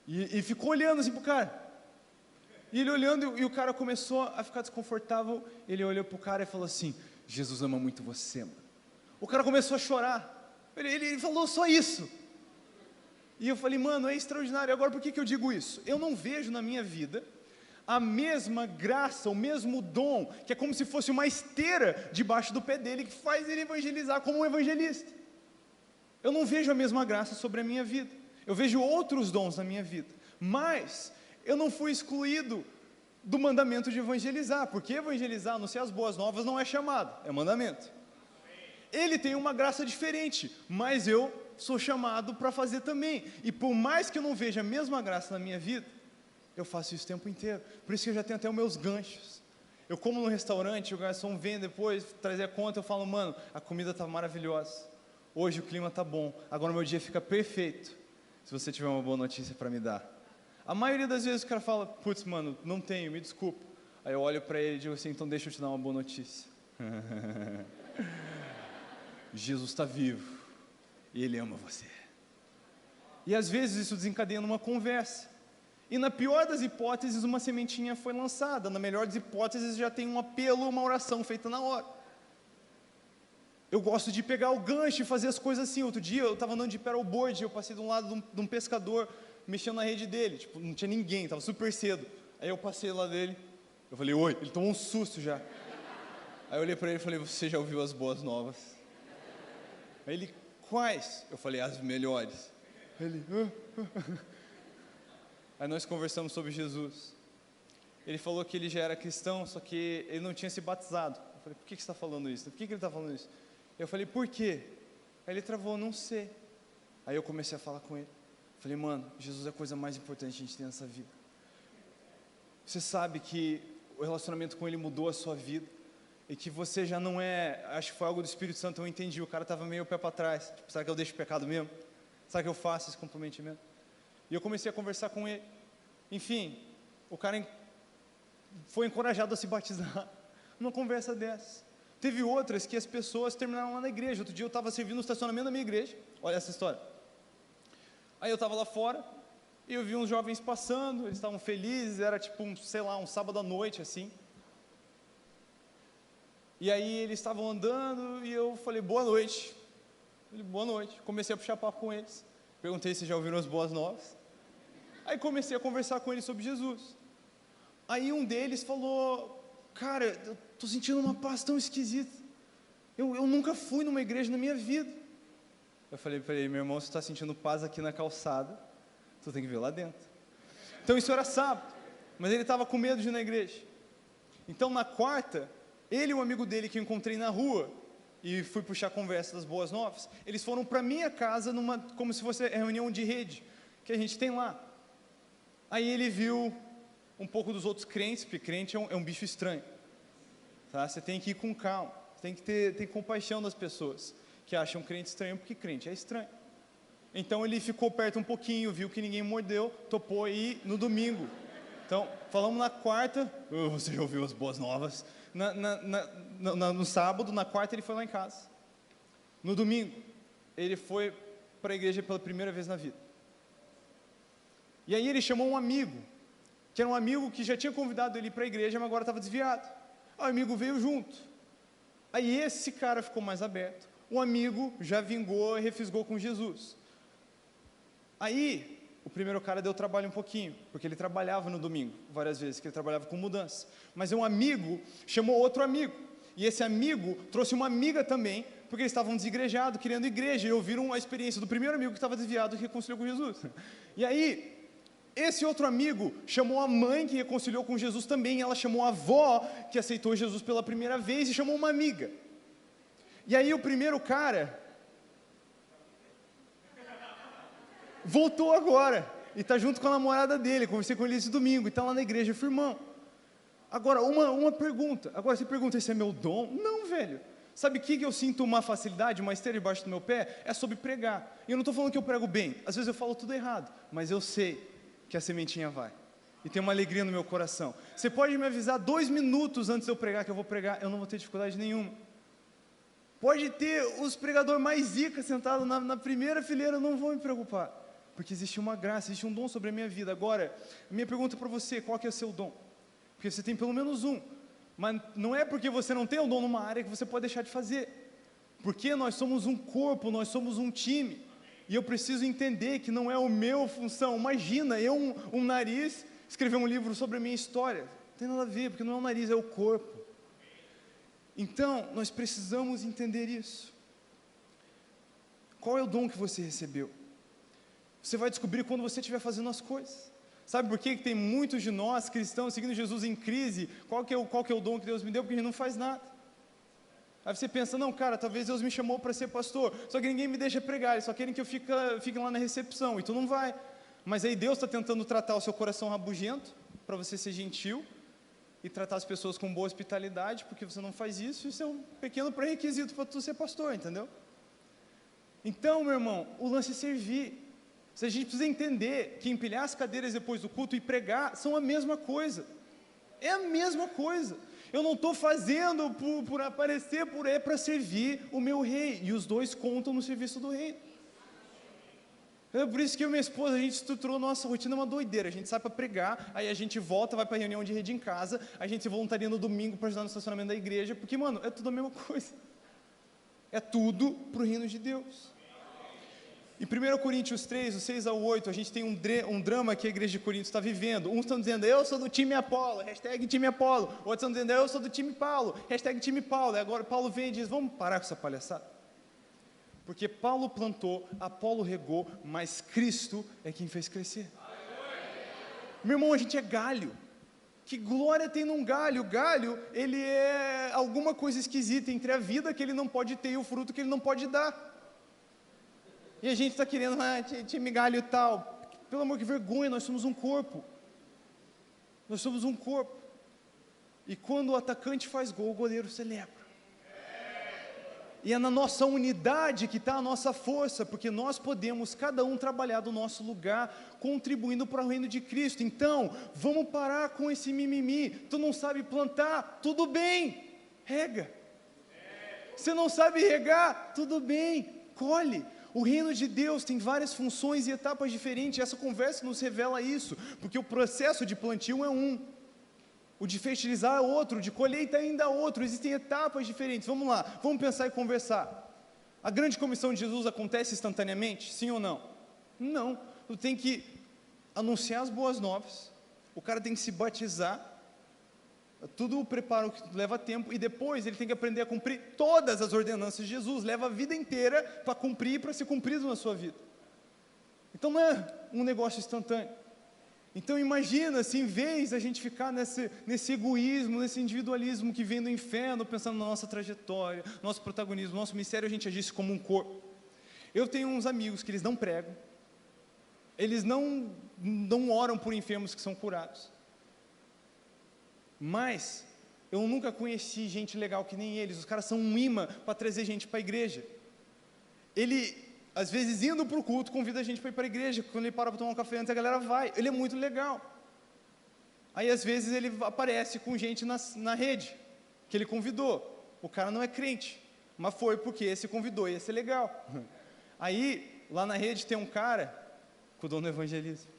e ficou olhando assim pro cara, e ele olhando, e o cara começou a ficar desconfortável. Ele olhou pro cara e falou assim: Jesus ama muito você, mano. O cara começou a chorar, ele falou só isso, e eu falei: mano, é extraordinário. Agora, por que eu digo isso? Eu não vejo na minha vida a mesma graça, o mesmo dom, que é como se fosse uma esteira debaixo do pé dele, que faz ele evangelizar como um evangelista. Eu não vejo a mesma graça sobre a minha vida. Eu vejo outros dons na minha vida, mas eu não fui excluído do mandamento de evangelizar, porque evangelizar, anunciar as boas novas, não é chamado, é mandamento. Ele tem uma graça diferente, mas eu sou chamado para fazer também, e por mais que eu não veja a mesma graça na minha vida, eu faço isso o tempo inteiro. Por isso que eu já tenho até os meus ganchos. Eu como no restaurante, o garçom vem depois, trazer a conta, eu falo: mano, a comida está maravilhosa, hoje o clima está bom, agora o meu dia fica perfeito, se você tiver uma boa notícia para me dar. A maioria das vezes o cara fala: putz, mano, não tenho, me desculpa. Aí eu olho para ele e digo assim: então deixa eu te dar uma boa notícia. Jesus está vivo, e Ele ama você. E às vezes isso desencadeia numa conversa, e na pior das hipóteses uma sementinha foi lançada, na melhor das hipóteses já tem um apelo, uma oração feita na hora. Eu gosto de pegar o gancho e fazer as coisas assim. Outro dia eu estava andando de paddleboard, eu passei de um lado de um pescador, mexendo na rede dele, tipo, não tinha ninguém, estava super cedo. Aí eu passei lá dele, eu falei: oi, ele tomou um susto já. Aí eu olhei para ele e falei: você já ouviu as boas novas? Aí ele: quais? Eu falei: as melhores. Ele: Aí nós conversamos sobre Jesus. Ele falou que ele já era cristão, só que ele não tinha se batizado. Eu falei: por que você está falando isso? Por que ele está falando isso? Eu falei: por quê? Aí ele travou: não sei. Aí eu comecei a falar com ele. Falei: mano, Jesus é a coisa mais importante que a gente tem nessa vida. você sabe que o relacionamento com Ele mudou a sua vida, e que você já não é, acho que foi algo do Espírito Santo, eu entendi, o cara estava meio pé para trás, tipo, será que eu deixo o pecado mesmo? Será que eu faço esse comprometimento? E eu comecei a conversar com ele, enfim, o cara foi encorajado a se batizar, numa conversa dessa. Teve outras que as pessoas terminaram lá na igreja. Outro dia eu estava servindo no estacionamento da minha igreja, olha essa história, aí eu estava lá fora, e eu vi uns jovens passando, eles estavam felizes, era tipo, sei lá, um sábado à noite, assim, e aí eles estavam andando, e eu falei, boa noite, comecei a puxar papo com eles, perguntei se já ouviram as boas novas, aí comecei a conversar com eles sobre Jesus, aí um deles falou, cara, eu estou sentindo uma paz tão esquisita, eu nunca fui numa igreja na minha vida. Eu falei para ele, meu irmão, você está sentindo paz aqui na calçada, tu tem que ver lá dentro. Então isso era sábado, mas ele estava com medo de ir na igreja. Então na quarta, ele e um amigo dele que eu encontrei na rua, e fui puxar a conversa das boas novas, eles foram para minha casa, como se fosse reunião de rede, que a gente tem lá. Aí ele viu um pouco dos outros crentes, porque crente é um bicho estranho, tá? Você tem que ir com calma, tem que ter compaixão das pessoas que acham crente estranho, porque crente é estranho. Então ele ficou perto um pouquinho, viu que ninguém mordeu, topou ir no domingo. Então, falamos na quarta, você já ouviu as boas novas, no sábado, na quarta ele foi lá em casa. No domingo, ele foi para a igreja pela primeira vez na vida. E aí ele chamou um amigo, que era um amigo que já tinha convidado ele para a igreja, mas agora estava desviado. O amigo veio junto. Aí esse cara ficou mais aberto. O amigo já vingou e refisgou com Jesus. Aí, o primeiro cara deu trabalho um pouquinho, porque ele trabalhava no domingo, várias vezes, que ele trabalhava com mudança. Mas um amigo chamou outro amigo, e esse amigo trouxe uma amiga também, porque eles estavam desigrejados, querendo igreja, e ouviram a experiência do primeiro amigo que estava desviado e reconciliou com Jesus. E aí, esse outro amigo chamou a mãe que reconciliou com Jesus também, ela chamou a avó que aceitou Jesus pela primeira vez e chamou uma amiga. E aí o primeiro cara voltou agora, e está junto com a namorada dele, conversei com ele esse domingo, e está lá na igreja firmão. Agora, uma pergunta, agora você pergunta, esse é meu dom? Não, velho, sabe o que eu sinto uma facilidade, uma esteira debaixo do meu pé? É sobre pregar, e eu não estou falando que eu prego bem, às vezes eu falo tudo errado, mas eu sei que a sementinha vai, e tem uma alegria no meu coração. Você pode me avisar 2 minutos antes de eu pregar, que eu vou pregar, eu não vou ter dificuldade nenhuma. Pode ter os pregadores mais zica sentados na primeira fileira, eu não vou me preocupar, porque existe uma graça, existe um dom sobre a minha vida. Agora, a minha pergunta para você, qual que é o seu dom? Porque você tem pelo menos um, mas não é porque você não tem um dom numa área que você pode deixar de fazer, porque nós somos um corpo, nós somos um time, e eu preciso entender que não é a minha função. Imagina, eu, um nariz, escrever um livro sobre a minha história, não tem nada a ver, porque não é o nariz, é o corpo. Então, nós precisamos entender isso. Qual é o dom que você recebeu? Você vai descobrir quando você estiver fazendo as coisas. Sabe por que tem muitos de nós, cristãos, seguindo Jesus em crise? Qual que é o dom que Deus me deu? Porque a gente não faz nada. Aí você pensa, não, cara, talvez Deus me chamou para ser pastor, só que ninguém me deixa pregar, eles só querem que eu fique lá na recepção, e tu não vai. Mas aí Deus está tentando tratar o seu coração rabugento, para você ser gentil, e tratar as pessoas com boa hospitalidade, porque você não faz isso, isso é um pequeno pré-requisito para tu ser pastor, entendeu? Então, meu irmão, o lance é servir. A gente precisa entender que empilhar as cadeiras depois do culto e pregar são a mesma coisa. É a mesma coisa. Eu não estou fazendo por aparecer, é para servir o meu rei, e os dois contam no serviço do rei. É por isso que eu e minha esposa, a gente estruturou nossa rotina, uma doideira. A gente sai para pregar, aí a gente volta, vai para a reunião de rede em casa, a gente se voluntaria no domingo para ajudar no estacionamento da igreja, porque, mano, é tudo a mesma coisa. É tudo para o reino de Deus. Em 1 Coríntios 3, do 6 ao 8, a gente tem um drama que a igreja de Corinto está vivendo. Uns estão dizendo, eu sou do time Apolo, hashtag time Apolo. Outros estão dizendo, eu sou do time Paulo, hashtag time Paulo. E agora Paulo vem e diz, vamos parar com essa palhaçada. Porque Paulo plantou, Apolo regou, mas Cristo é quem fez crescer. Meu irmão, a gente é galho. Que glória tem num galho? O galho, ele é alguma coisa esquisita entre a vida que ele não pode ter e o fruto que ele não pode dar. E a gente está querendo, time galho e tal. Pelo amor, que vergonha, nós somos um corpo. Nós somos um corpo. E quando o atacante faz gol, o goleiro celebra. E é na nossa unidade que está a nossa força, porque nós podemos, cada um, trabalhar do nosso lugar, contribuindo para o reino de Cristo. Então, vamos parar com esse mimimi. Tu não sabe plantar? Tudo bem, rega. Você não sabe regar? Tudo bem, colhe. O reino de Deus tem várias funções e etapas diferentes. Essa conversa nos revela isso, porque o processo de plantio é um, o de fertilizar é outro, o de colheita ainda é outro. Existem etapas diferentes. Vamos lá, vamos pensar e conversar. A grande comissão de Jesus acontece instantaneamente? Sim ou não? Não. Tu tem que anunciar as boas novas, o cara tem que se batizar, tudo o preparo que leva tempo, e depois ele tem que aprender a cumprir todas as ordenanças de Jesus. Leva a vida inteira para cumprir, para ser cumprido na sua vida. Então não é um negócio instantâneo. Então imagina, se em vez a gente ficar nesse egoísmo, nesse individualismo que vem do inferno, pensando na nossa trajetória, nosso protagonismo, nosso mistério, a gente agisse como um corpo. Eu tenho uns amigos que eles não pregam, eles não oram por enfermos que são curados, mas eu nunca conheci gente legal que nem eles. Os caras são um imã para trazer gente para a igreja. Ele, às vezes, indo para o culto, convida a gente para ir para a igreja. Quando ele para tomar um café antes, a galera vai. Ele é muito legal. Aí, às vezes, ele aparece com gente na rede, que ele convidou. O cara não é crente, mas foi porque esse convidou, e esse é legal. Aí, lá na rede tem um cara, com o dono do evangelismo.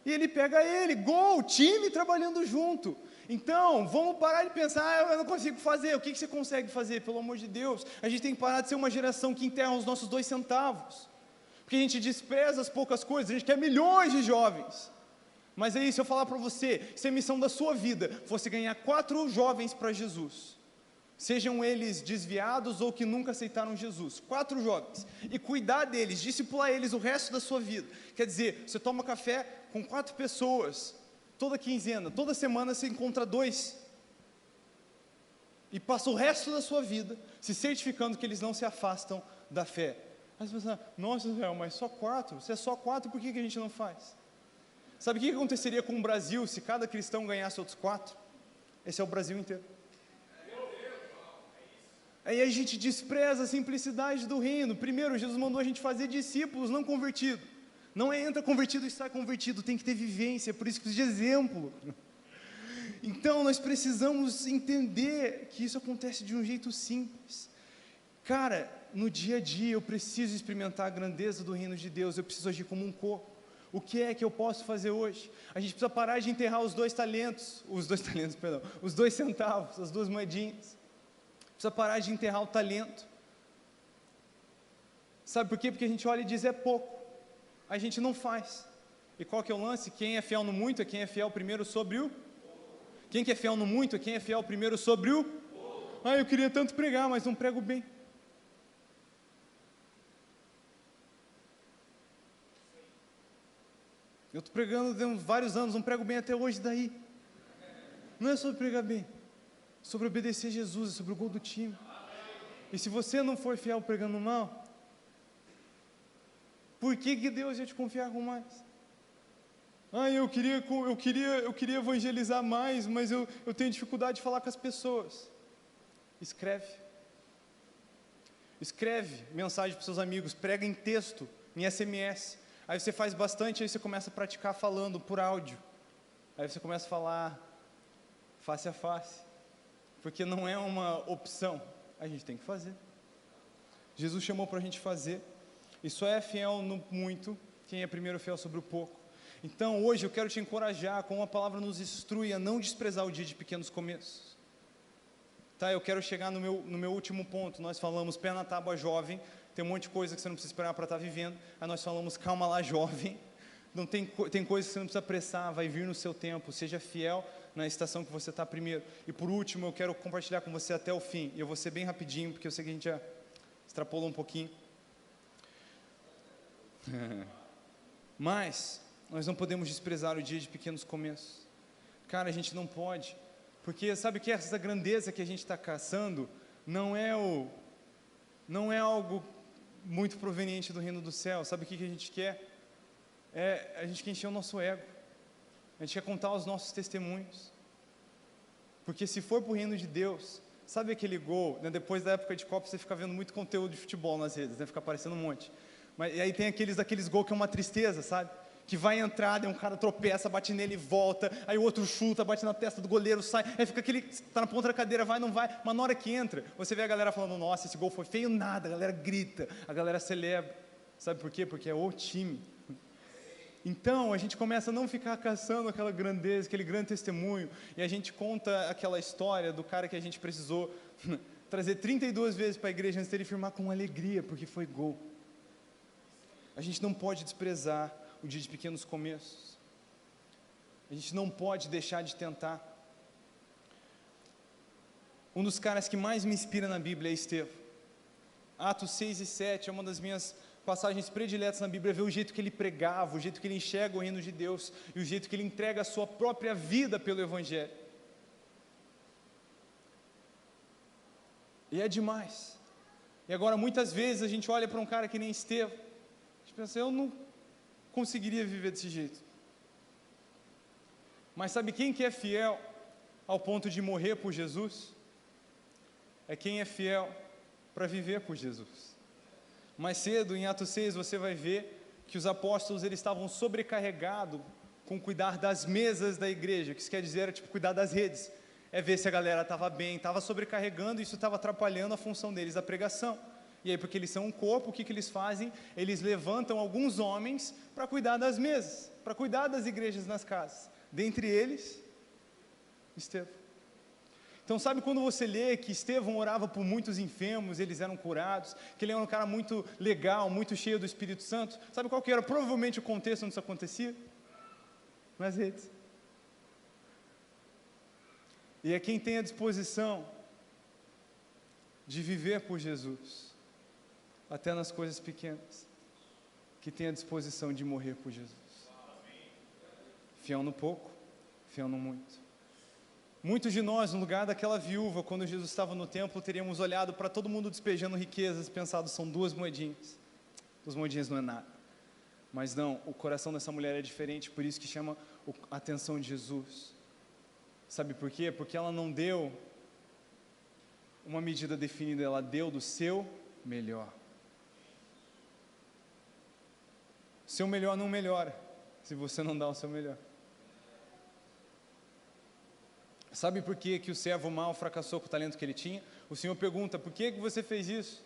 E ele pega ele, gol, time trabalhando junto. Então, vamos parar de pensar, eu não consigo fazer. O que você consegue fazer, pelo amor de Deus? A gente tem que parar de ser uma geração que enterra os nossos 2 centavos. Porque a gente despreza as poucas coisas, a gente quer milhões de jovens. Mas aí, se eu falar para você, se a missão da sua vida fosse ganhar 4 jovens para Jesus, sejam eles desviados ou que nunca aceitaram Jesus, 4 jovens, e cuidar deles, discipular eles o resto da sua vida. Quer dizer, você toma café com 4 pessoas, toda quinzena, toda semana você encontra 2, e passa o resto da sua vida se certificando que eles não se afastam da fé. Aí você pensa, nossa Israel, mas só 4? Se é só 4, por que a gente não faz? Sabe o que aconteceria com o Brasil se cada cristão ganhasse outros 4? Esse é o Brasil inteiro. Aí a gente despreza a simplicidade do reino. Primeiro, Jesus mandou a gente fazer discípulos, não convertidos. Não é entra convertido e sai convertido, tem que ter vivência, por isso que precisa de exemplo. Então nós precisamos entender que isso acontece de um jeito simples. Cara, no dia a dia eu preciso experimentar a grandeza do reino de Deus, eu preciso agir como um corpo. O que é que eu posso fazer hoje? A gente precisa parar de enterrar os 2 centavos, as 2 moedinhas. Precisa parar de enterrar o talento. Sabe por quê? Porque a gente olha e diz, é pouco. A gente não faz. E qual que é o lance? Quem é fiel no muito é quem é fiel primeiro sobre o... Quem que é fiel no muito é quem é fiel primeiro sobre o... Ah, eu queria tanto pregar, mas não prego bem. Eu estou pregando há vários anos, não prego bem até hoje, daí. Não é sobre pregar bem, sobre obedecer a Jesus, é sobre o gol do time. E se você não for fiel pregando mal, por que Deus ia te confiar com mais? Ah, eu queria evangelizar mais, mas eu tenho dificuldade de falar com as pessoas. Escreve mensagem para os seus amigos, prega em texto, em SMS. Aí você faz bastante, aí você começa a praticar falando por áudio. Aí você começa a falar face a face, porque não é uma opção, a gente tem que fazer. Jesus chamou para a gente fazer, e só é fiel no muito quem é primeiro fiel sobre o pouco. Então hoje eu quero te encorajar, como a palavra nos instrui, a não desprezar o dia de pequenos começos. Tá, eu quero chegar no meu último ponto. Nós falamos pé na tábua jovem, tem um monte de coisa que você não precisa esperar para estar vivendo. Aí nós falamos calma lá jovem, não tem coisas que você não precisa apressar, vai vir no seu tempo, seja fiel na estação que você está primeiro. E por último eu quero compartilhar com você até o fim, e eu vou ser bem rapidinho, porque eu sei que a gente já extrapolou um pouquinho. Mas nós não podemos desprezar o dia de pequenos começos. Cara, a gente não pode, porque sabe que essa grandeza que a gente está caçando não é algo muito proveniente do reino do céu. Sabe o que a gente quer? A gente quer encher o nosso ego. A gente quer contar os nossos testemunhos. Porque se for para o reino de Deus, sabe aquele gol, né? Depois da época de Copa, você fica vendo muito conteúdo de futebol nas redes, né? Fica aparecendo um monte. Mas, e aí tem aqueles gols que é uma tristeza, sabe? Que vai entrar, daí um cara tropeça, bate nele e volta, aí o outro chuta, bate na testa do goleiro, sai, aí fica aquele, tá na ponta da cadeira, vai, não vai, mas na hora que entra, você vê a galera falando, nossa, esse gol foi feio, nada, a galera grita, a galera celebra, sabe por quê? Porque é o time. Então, a gente começa a não ficar caçando aquela grandeza, aquele grande testemunho, e a gente conta aquela história do cara que a gente precisou trazer 32 vezes para a igreja antes dele firmar com alegria, porque foi gol. A gente não pode desprezar o dia de pequenos começos. A gente não pode deixar de tentar. Um dos caras que mais me inspira na Bíblia é Estevão. Atos 6 e 7 é uma das minhas passagens prediletas na Bíblia, ver o jeito que ele pregava, o jeito que ele enxerga o reino de Deus e o jeito que ele entrega a sua própria vida pelo Evangelho. E é demais. E agora muitas vezes a gente olha para um cara que nem Estevão, a gente pensa, eu não conseguiria viver desse jeito. Mas sabe quem que é fiel ao ponto de morrer por Jesus? É quem é fiel para viver por Jesus. Mais cedo, em Atos 6, você vai ver que os apóstolos eles estavam sobrecarregados com cuidar das mesas da igreja, que isso quer dizer, era tipo cuidar das redes, é ver se a galera estava bem, estava sobrecarregando, e isso estava atrapalhando a função deles, a pregação. E aí, porque eles são um corpo, o que eles fazem? Eles levantam alguns homens para cuidar das mesas, para cuidar das igrejas nas casas, dentre eles, Estevão. Então, sabe quando você lê que Estevão orava por muitos enfermos, eles eram curados, que ele era um cara muito legal, muito cheio do Espírito Santo? Sabe qual que era provavelmente o contexto onde isso acontecia? Nas redes. E é quem tem a disposição de viver por Jesus, até nas coisas pequenas, que tem a disposição de morrer por Jesus. Fiel no pouco, fiel no muito. Muitos de nós, no lugar daquela viúva, quando Jesus estava no templo, teríamos olhado para todo mundo despejando riquezas e pensado, são 2 moedinhas. 2 moedinhas não é nada. Mas não, o coração dessa mulher é diferente, por isso que chama a atenção de Jesus. Sabe por quê? Porque ela não deu uma medida definida, ela deu do seu melhor. Seu melhor não melhora, se você não dá o seu melhor. Sabe por que o servo mau fracassou com o talento que ele tinha? O Senhor pergunta, por que você fez isso?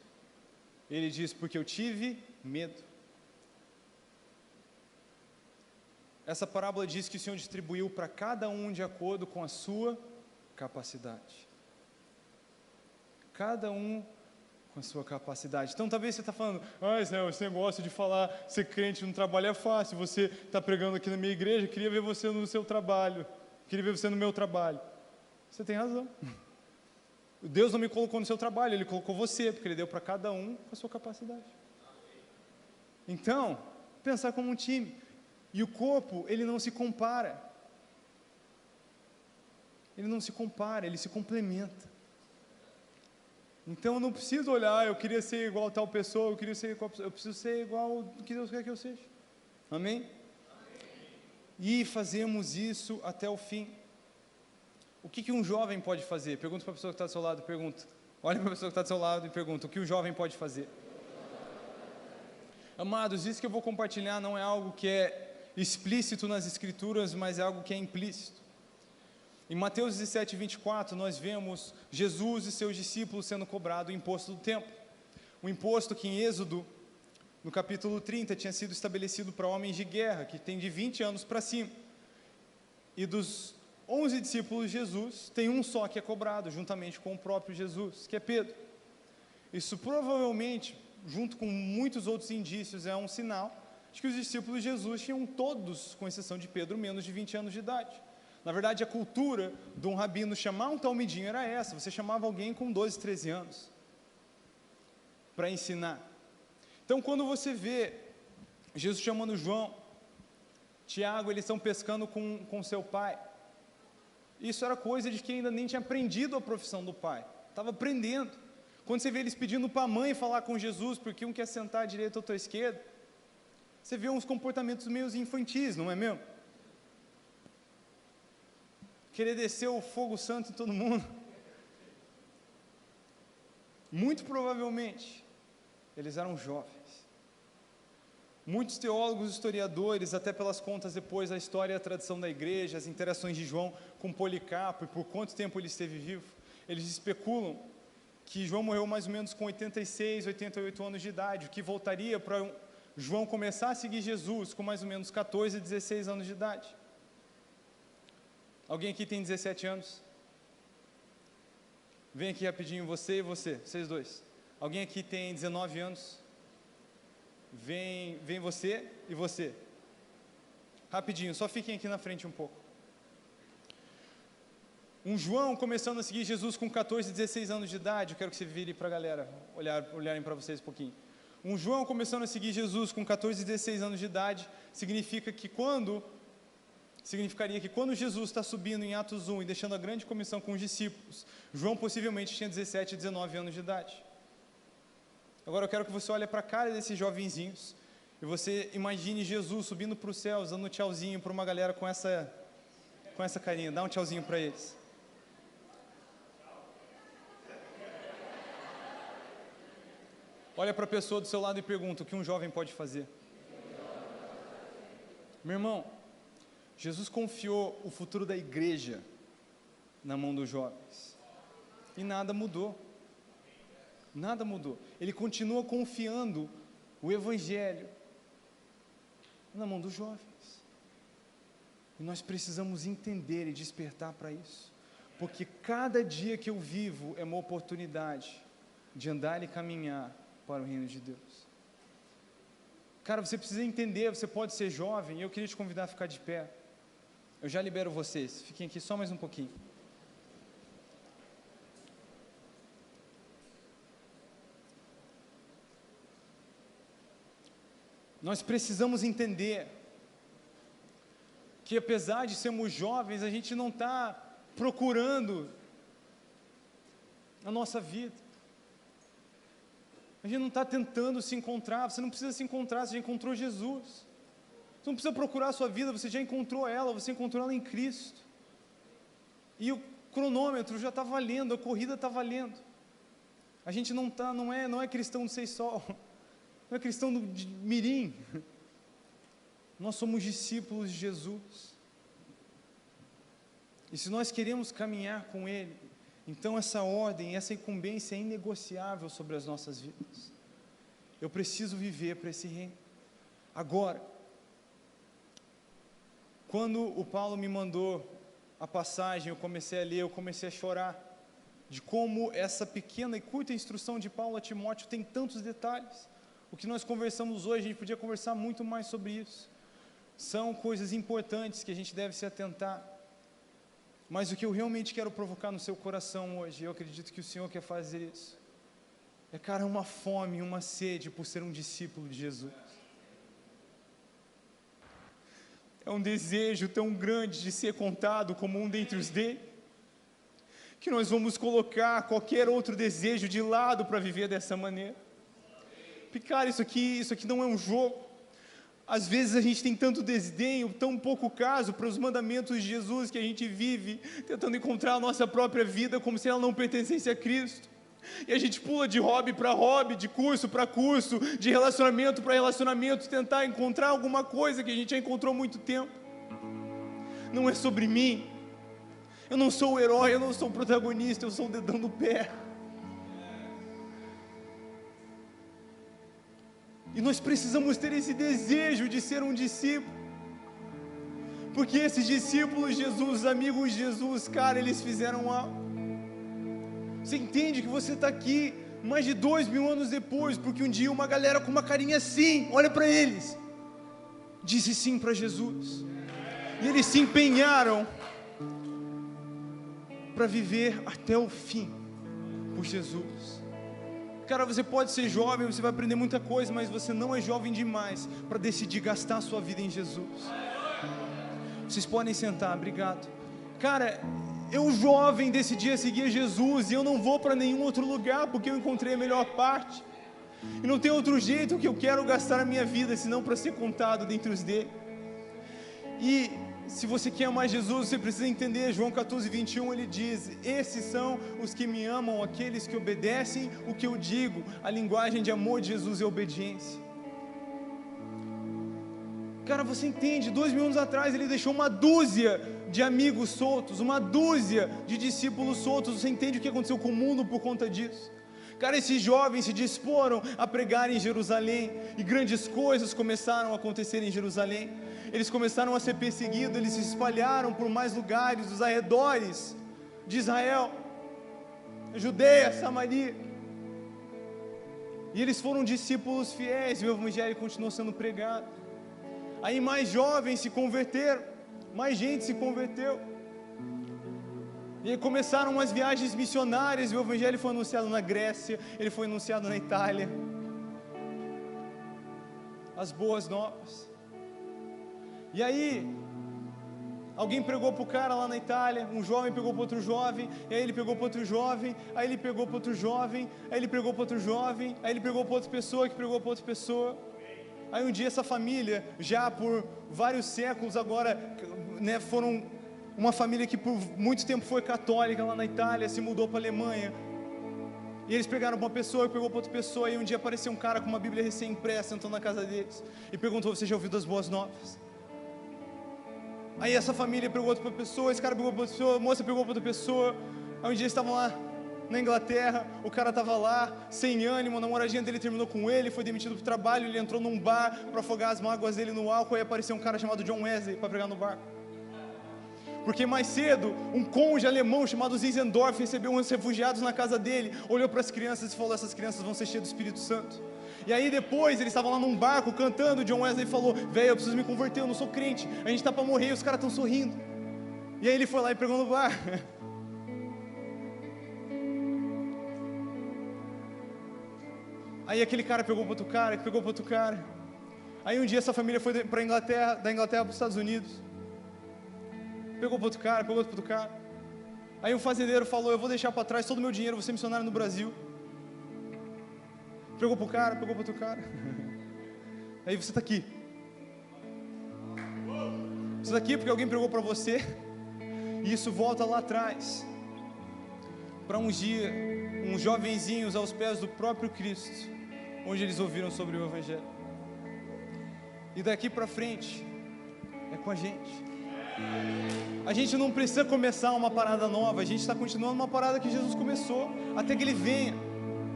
Ele diz, porque eu tive medo. Essa parábola diz que o Senhor distribuiu para cada um de acordo com a sua capacidade. Cada um com a sua capacidade. Então talvez você está falando, Senhor, esse negócio de falar ser crente no trabalho é fácil, você está pregando aqui na minha igreja, queria ver você no seu trabalho, queria ver você no meu trabalho. Você tem razão. Deus não me colocou no seu trabalho, Ele colocou você, porque Ele deu para cada um com a sua capacidade. Então, pensar como um time. E o corpo, ele não se compara. Ele não se compara, ele se complementa. Então, eu não preciso olhar, eu queria ser igual a tal pessoa, eu preciso ser igual ao que Deus quer que eu seja. Amém? Amém. E fazemos isso até o fim. O que um jovem pode fazer? Pergunta para a pessoa que está do seu lado, pergunta. Olha para a pessoa que está do seu lado e pergunta, o que o jovem pode fazer? Amados, isso que eu vou compartilhar não é algo que é explícito nas Escrituras, mas é algo que é implícito. Em Mateus 17, 24, nós vemos Jesus e seus discípulos sendo cobrado o imposto do templo. O imposto que em Êxodo, no capítulo 30, tinha sido estabelecido para homens de guerra, que tem de 20 anos para cima. E dos 11 discípulos de Jesus, tem um só que é cobrado, juntamente com o próprio Jesus, que é Pedro. Isso provavelmente, junto com muitos outros indícios, é um sinal de que os discípulos de Jesus tinham todos, com exceção de Pedro, menos de 20 anos de idade. Na verdade, a cultura de um rabino chamar um talmidinho era essa, você chamava alguém com 12, 13 anos, para ensinar. Então, quando você vê Jesus chamando João, Tiago, eles estão pescando com seu pai, isso era coisa de quem ainda nem tinha aprendido a profissão do pai, estava aprendendo. Quando você vê eles pedindo para a mãe falar com Jesus, porque um quer sentar à direita ou à esquerda, você vê uns comportamentos meio infantis, não é mesmo? querer descer o fogo santo em todo mundo. Muito provavelmente, eles eram jovens. Muitos teólogos, historiadores, até pelas contas depois, a história e a tradição da igreja, as interações de João com Policarpo e por quanto tempo ele esteve vivo, eles especulam que João morreu mais ou menos com 86, 88 anos de idade, o que voltaria para João começar a seguir Jesus com mais ou menos 14, 16 anos de idade. Alguém aqui tem 17 anos? Vem aqui rapidinho, você e você, vocês dois. Alguém aqui tem 19 anos? Vem você e você. Rapidinho, só fiquem aqui na frente um pouco. Um João começando a seguir Jesus com 14, 16 anos de idade, eu quero que você vire para a galera, olharem para vocês um pouquinho. Um João começando a seguir Jesus com 14, 16 anos de idade, significaria que quando Jesus está subindo em Atos 1 e deixando a grande comissão com os discípulos, João possivelmente tinha 17, 19 anos de idade. Agora eu quero que você olhe para a cara desses jovenzinhos e você imagine Jesus subindo para os céus, dando um tchauzinho para uma galera com essa carinha. Dá um tchauzinho para eles. Olha para a pessoa do seu lado e pergunta: o que um jovem pode fazer? Meu irmão, Jesus confiou o futuro da igreja na mão dos jovens e nada mudou. Nada mudou. Ele continua confiando o evangelho na mão dos jovens. E nós precisamos entender e despertar para isso, porque cada dia que eu vivo é uma oportunidade de andar e caminhar para o reino de Deus. Cara, você precisa entender, você pode ser jovem, e eu queria te convidar a ficar de pé. Eu já libero vocês, fiquem aqui só mais um pouquinho. Nós precisamos entender que apesar de sermos jovens, a gente não está procurando a nossa vida. A gente não está tentando se encontrar. Você não precisa se encontrar, você já encontrou Jesus. Você não precisa procurar a sua vida, você já encontrou ela, você encontrou ela em Cristo. E o cronômetro já está valendo, a corrida está valendo. A gente não é cristão de seis sol. Não é cristão de mirim. Nós somos discípulos de Jesus. E se nós queremos caminhar com Ele, então essa ordem, essa incumbência é inegociável sobre as nossas vidas. Eu preciso viver para esse reino. Agora, quando o Paulo me mandou a passagem, eu comecei a ler, eu comecei a chorar, de como essa pequena e curta instrução de Paulo a Timóteo tem tantos detalhes. O que nós conversamos hoje, a gente podia conversar muito mais sobre isso. São coisas importantes que a gente deve se atentar. Mas o que eu realmente quero provocar no seu coração hoje, eu acredito que o Senhor quer fazer isso, é, cara, uma fome, uma sede por ser um discípulo de Jesus. É um desejo tão grande de ser contado como um dentre os dele, que nós vamos colocar qualquer outro desejo de lado para viver dessa maneira. Porque, cara, isso aqui não é um jogo. Às vezes a gente tem tanto desdenho, tão pouco caso para os mandamentos de Jesus, que a gente vive tentando encontrar a nossa própria vida como se ela não pertencesse a Cristo. E a gente pula de hobby para hobby, de curso para curso, de relacionamento para relacionamento, tentar encontrar alguma coisa que a gente já encontrou há muito tempo. Não é sobre mim. Eu não sou o herói, eu não sou o protagonista, eu sou o dedão do pé. E nós precisamos ter esse desejo de ser um discípulo, porque esses discípulos de Jesus, os amigos de Jesus, cara, eles fizeram algo. Você entende que você está aqui mais de 2000 anos depois, porque um dia uma galera com uma carinha assim, olha para eles, disse sim para Jesus, e eles se empenharam para viver até o fim por Jesus. Cara, você pode ser jovem, você vai aprender muita coisa, mas você não é jovem demais para decidir gastar a sua vida em Jesus. Vocês podem sentar, obrigado. Cara, eu jovem decidi seguir Jesus, e eu não vou para nenhum outro lugar, porque eu encontrei a melhor parte, e não tem outro jeito que eu quero gastar a minha vida, senão para ser contado dentre os dele. E se você quer amar Jesus, você precisa entender, João 14:21, ele diz: esses são os que me amam, aqueles que obedecem o que eu digo. A linguagem de amor de Jesus é obediência. Cara, você entende, 2000 anos atrás ele deixou uma dúzia de amigos soltos, uma dúzia de discípulos soltos. Você entende o que aconteceu com o mundo por conta disso? Cara, esses jovens se disporam a pregar em Jerusalém, e grandes coisas começaram a acontecer em Jerusalém. Eles começaram a ser perseguidos, eles se espalharam por mais lugares, os arredores de Israel, Judeia, Samaria, e eles foram discípulos fiéis, e o evangelho continuou sendo pregado. Aí mais jovens se converteram, mais gente se converteu, e aí começaram as viagens missionárias, e o evangelho foi anunciado na Grécia, ele foi anunciado na Itália, as boas novas. E aí, alguém pregou para o cara lá na Itália, um jovem pegou para outro jovem, e aí ele pegou para outro jovem, aí ele pegou para outro jovem, aí ele pegou para outro jovem, aí ele pegou para outra pessoa, que pegou para outra pessoa. Aí um dia essa família, já por vários séculos agora, né, foram uma família que por muito tempo foi católica lá na Itália, se mudou para a Alemanha, e eles pegaram para uma pessoa, pegou para outra pessoa, e um dia apareceu um cara com uma Bíblia recém-impressa, entrou na casa deles, e perguntou: você já ouviu das boas novas? Aí essa família pegou outra pessoa, esse cara pegou outra pessoa, a moça pegou outra pessoa. Aí um dia eles estavam lá na Inglaterra, o cara estava lá, sem ânimo, a namoradinha dele terminou com ele, foi demitido do trabalho, ele entrou num bar para afogar as mágoas dele no álcool, aí apareceu um cara chamado John Wesley para pregar no bar. Porque mais cedo, um cônjuge alemão chamado Zinzendorf recebeu uns refugiados na casa dele, olhou para as crianças e falou: essas crianças vão ser cheias do Espírito Santo. E aí depois, eles estavam lá num barco cantando, John Wesley falou: velho, eu preciso me converter, eu não sou crente, a gente está para morrer e os caras estão sorrindo. E aí ele foi lá e pregou no bar. Aí aquele cara pegou para outro cara, que pegou para outro cara. Aí um dia essa família foi para a Inglaterra, da Inglaterra para os Estados Unidos. Pegou para outro cara, pegou para outro cara. Aí um fazendeiro falou: eu vou deixar para trás todo o meu dinheiro, vou ser missionário no Brasil. Pegou para o cara, pegou para outro cara. Aí você está aqui. Você está aqui porque alguém pregou para você. E isso volta lá atrás, para um dia, uns jovenzinhos aos pés do próprio Cristo, onde eles ouviram sobre o Evangelho. E daqui para frente, é com a gente. A gente não precisa começar uma parada nova, a gente está continuando uma parada que Jesus começou, até que Ele venha.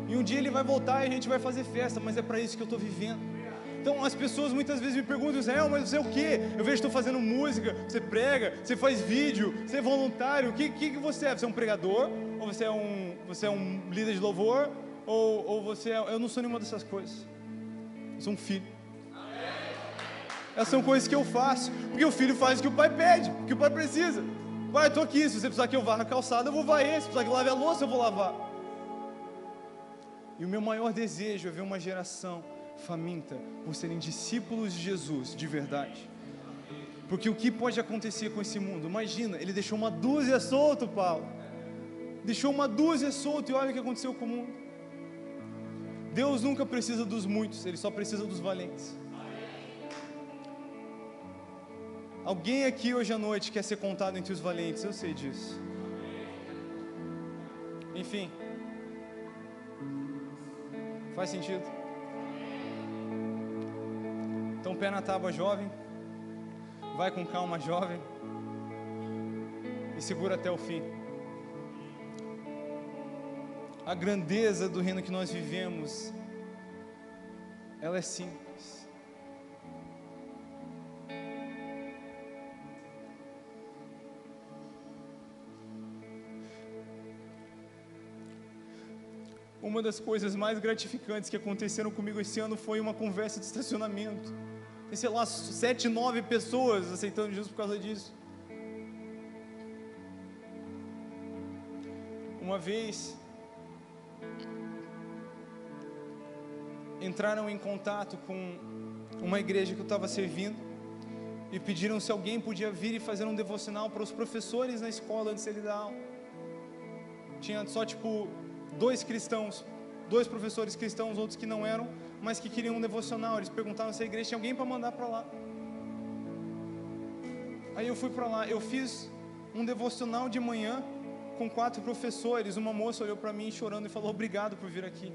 E um dia Ele vai voltar e a gente vai fazer festa, mas é para isso que eu estou vivendo. Então as pessoas muitas vezes me perguntam: Israel, mas você é o quê? Eu vejo que estou fazendo música, você prega, você faz vídeo, você é voluntário, o que você é? Você é um pregador? Ou você é um líder de louvor? Ou você é... Eu não sou nenhuma dessas coisas. Eu sou um filho. Essas são coisas que eu faço, porque o filho faz o que o pai pede, o que o pai precisa. Pai, eu estou aqui, se você precisar que eu varra a calçada, eu vou varrer, se precisar que eu lave a louça, eu vou lavar. E o meu maior desejo é ver uma geração faminta por serem discípulos de Jesus, de verdade. Porque o que pode acontecer com esse mundo? Imagina, ele deixou uma dúzia solto, Paulo. Deixou uma dúzia solto, e olha o que aconteceu com o mundo. Deus nunca precisa dos muitos, Ele só precisa dos valentes. Alguém aqui hoje à noite quer ser contado entre os valentes, eu sei disso. Enfim, faz sentido? Então, pé na tábua, jovem. Vai com calma, jovem. E segura até o fim. A grandeza do reino que nós vivemos, ela é simples. Uma das coisas mais gratificantes que aconteceram comigo esse ano foi uma conversa de estacionamento. Tem, sei lá, 7, 9 pessoas aceitando Jesus por causa disso. Uma vez, entraram em contato com uma igreja que eu estava servindo e pediram se alguém podia vir e fazer um devocional para os professores na escola antes de ele dar aula. Tinha só 2 cristãos, 2 professores cristãos, outros que não eram, mas que queriam um devocional. Eles perguntaram se a igreja tinha alguém para mandar para lá. Aí eu fui para lá, eu fiz um devocional de manhã com 4 professores. Uma moça olhou para mim chorando e falou: obrigado por vir aqui.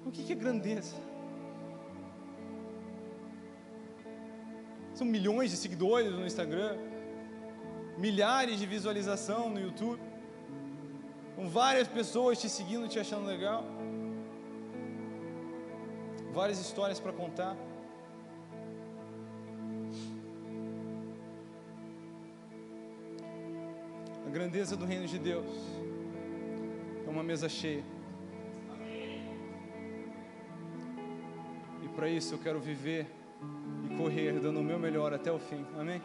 O que é grandeza? São milhões de seguidores no Instagram, milhares de visualização no YouTube, com várias pessoas te seguindo, te achando legal, várias histórias para contar. A grandeza do reino de Deus é uma mesa cheia. E para isso eu quero viver e correr dando o meu melhor até o fim. Amém?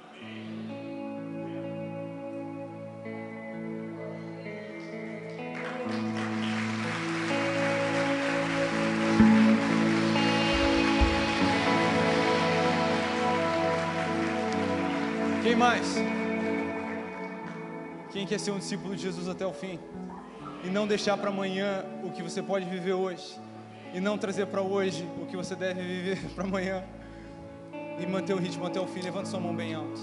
Quem mais? Quem quer ser um discípulo de Jesus até o fim? E não deixar para amanhã o que você pode viver hoje? E não trazer para hoje o que você deve viver para amanhã? E manter o ritmo até o fim? Levanta sua mão bem alto.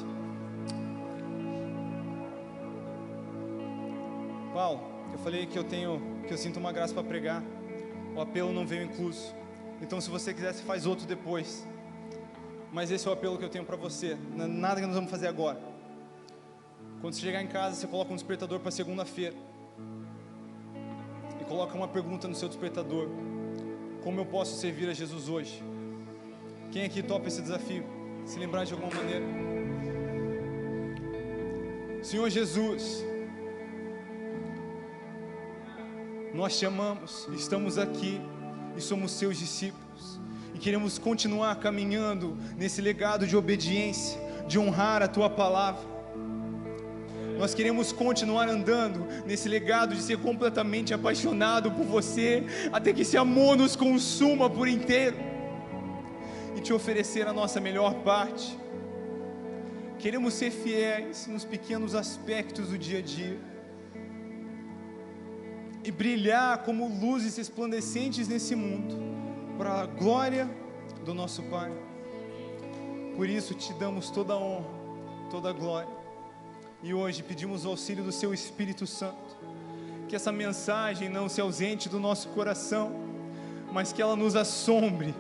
Paulo, eu falei que eu sinto uma graça para pregar. O apelo não veio incluso. Então, se você quiser, você faz outro depois. Mas esse é o apelo que eu tenho para você. Nada que nós vamos fazer agora. Quando você chegar em casa, você coloca um despertador para segunda-feira. E coloca uma pergunta no seu despertador: como eu posso servir a Jesus hoje? Quem aqui topa esse desafio? Se lembrar de alguma maneira. Senhor Jesus, nós te amamos, estamos aqui e somos seus discípulos. E queremos continuar caminhando nesse legado de obediência, de honrar a tua palavra. Nós queremos continuar andando nesse legado de ser completamente apaixonado por você, até que esse amor nos consuma por inteiro, e te oferecer a nossa melhor parte. Queremos ser fiéis nos pequenos aspectos do dia a dia, e brilhar como luzes resplandecentes nesse mundo, para a glória do nosso Pai. Por isso te damos toda a honra, toda a glória. E hoje pedimos o auxílio do Seu Espírito Santo, que essa mensagem não se ausente do nosso coração, mas que ela nos assombre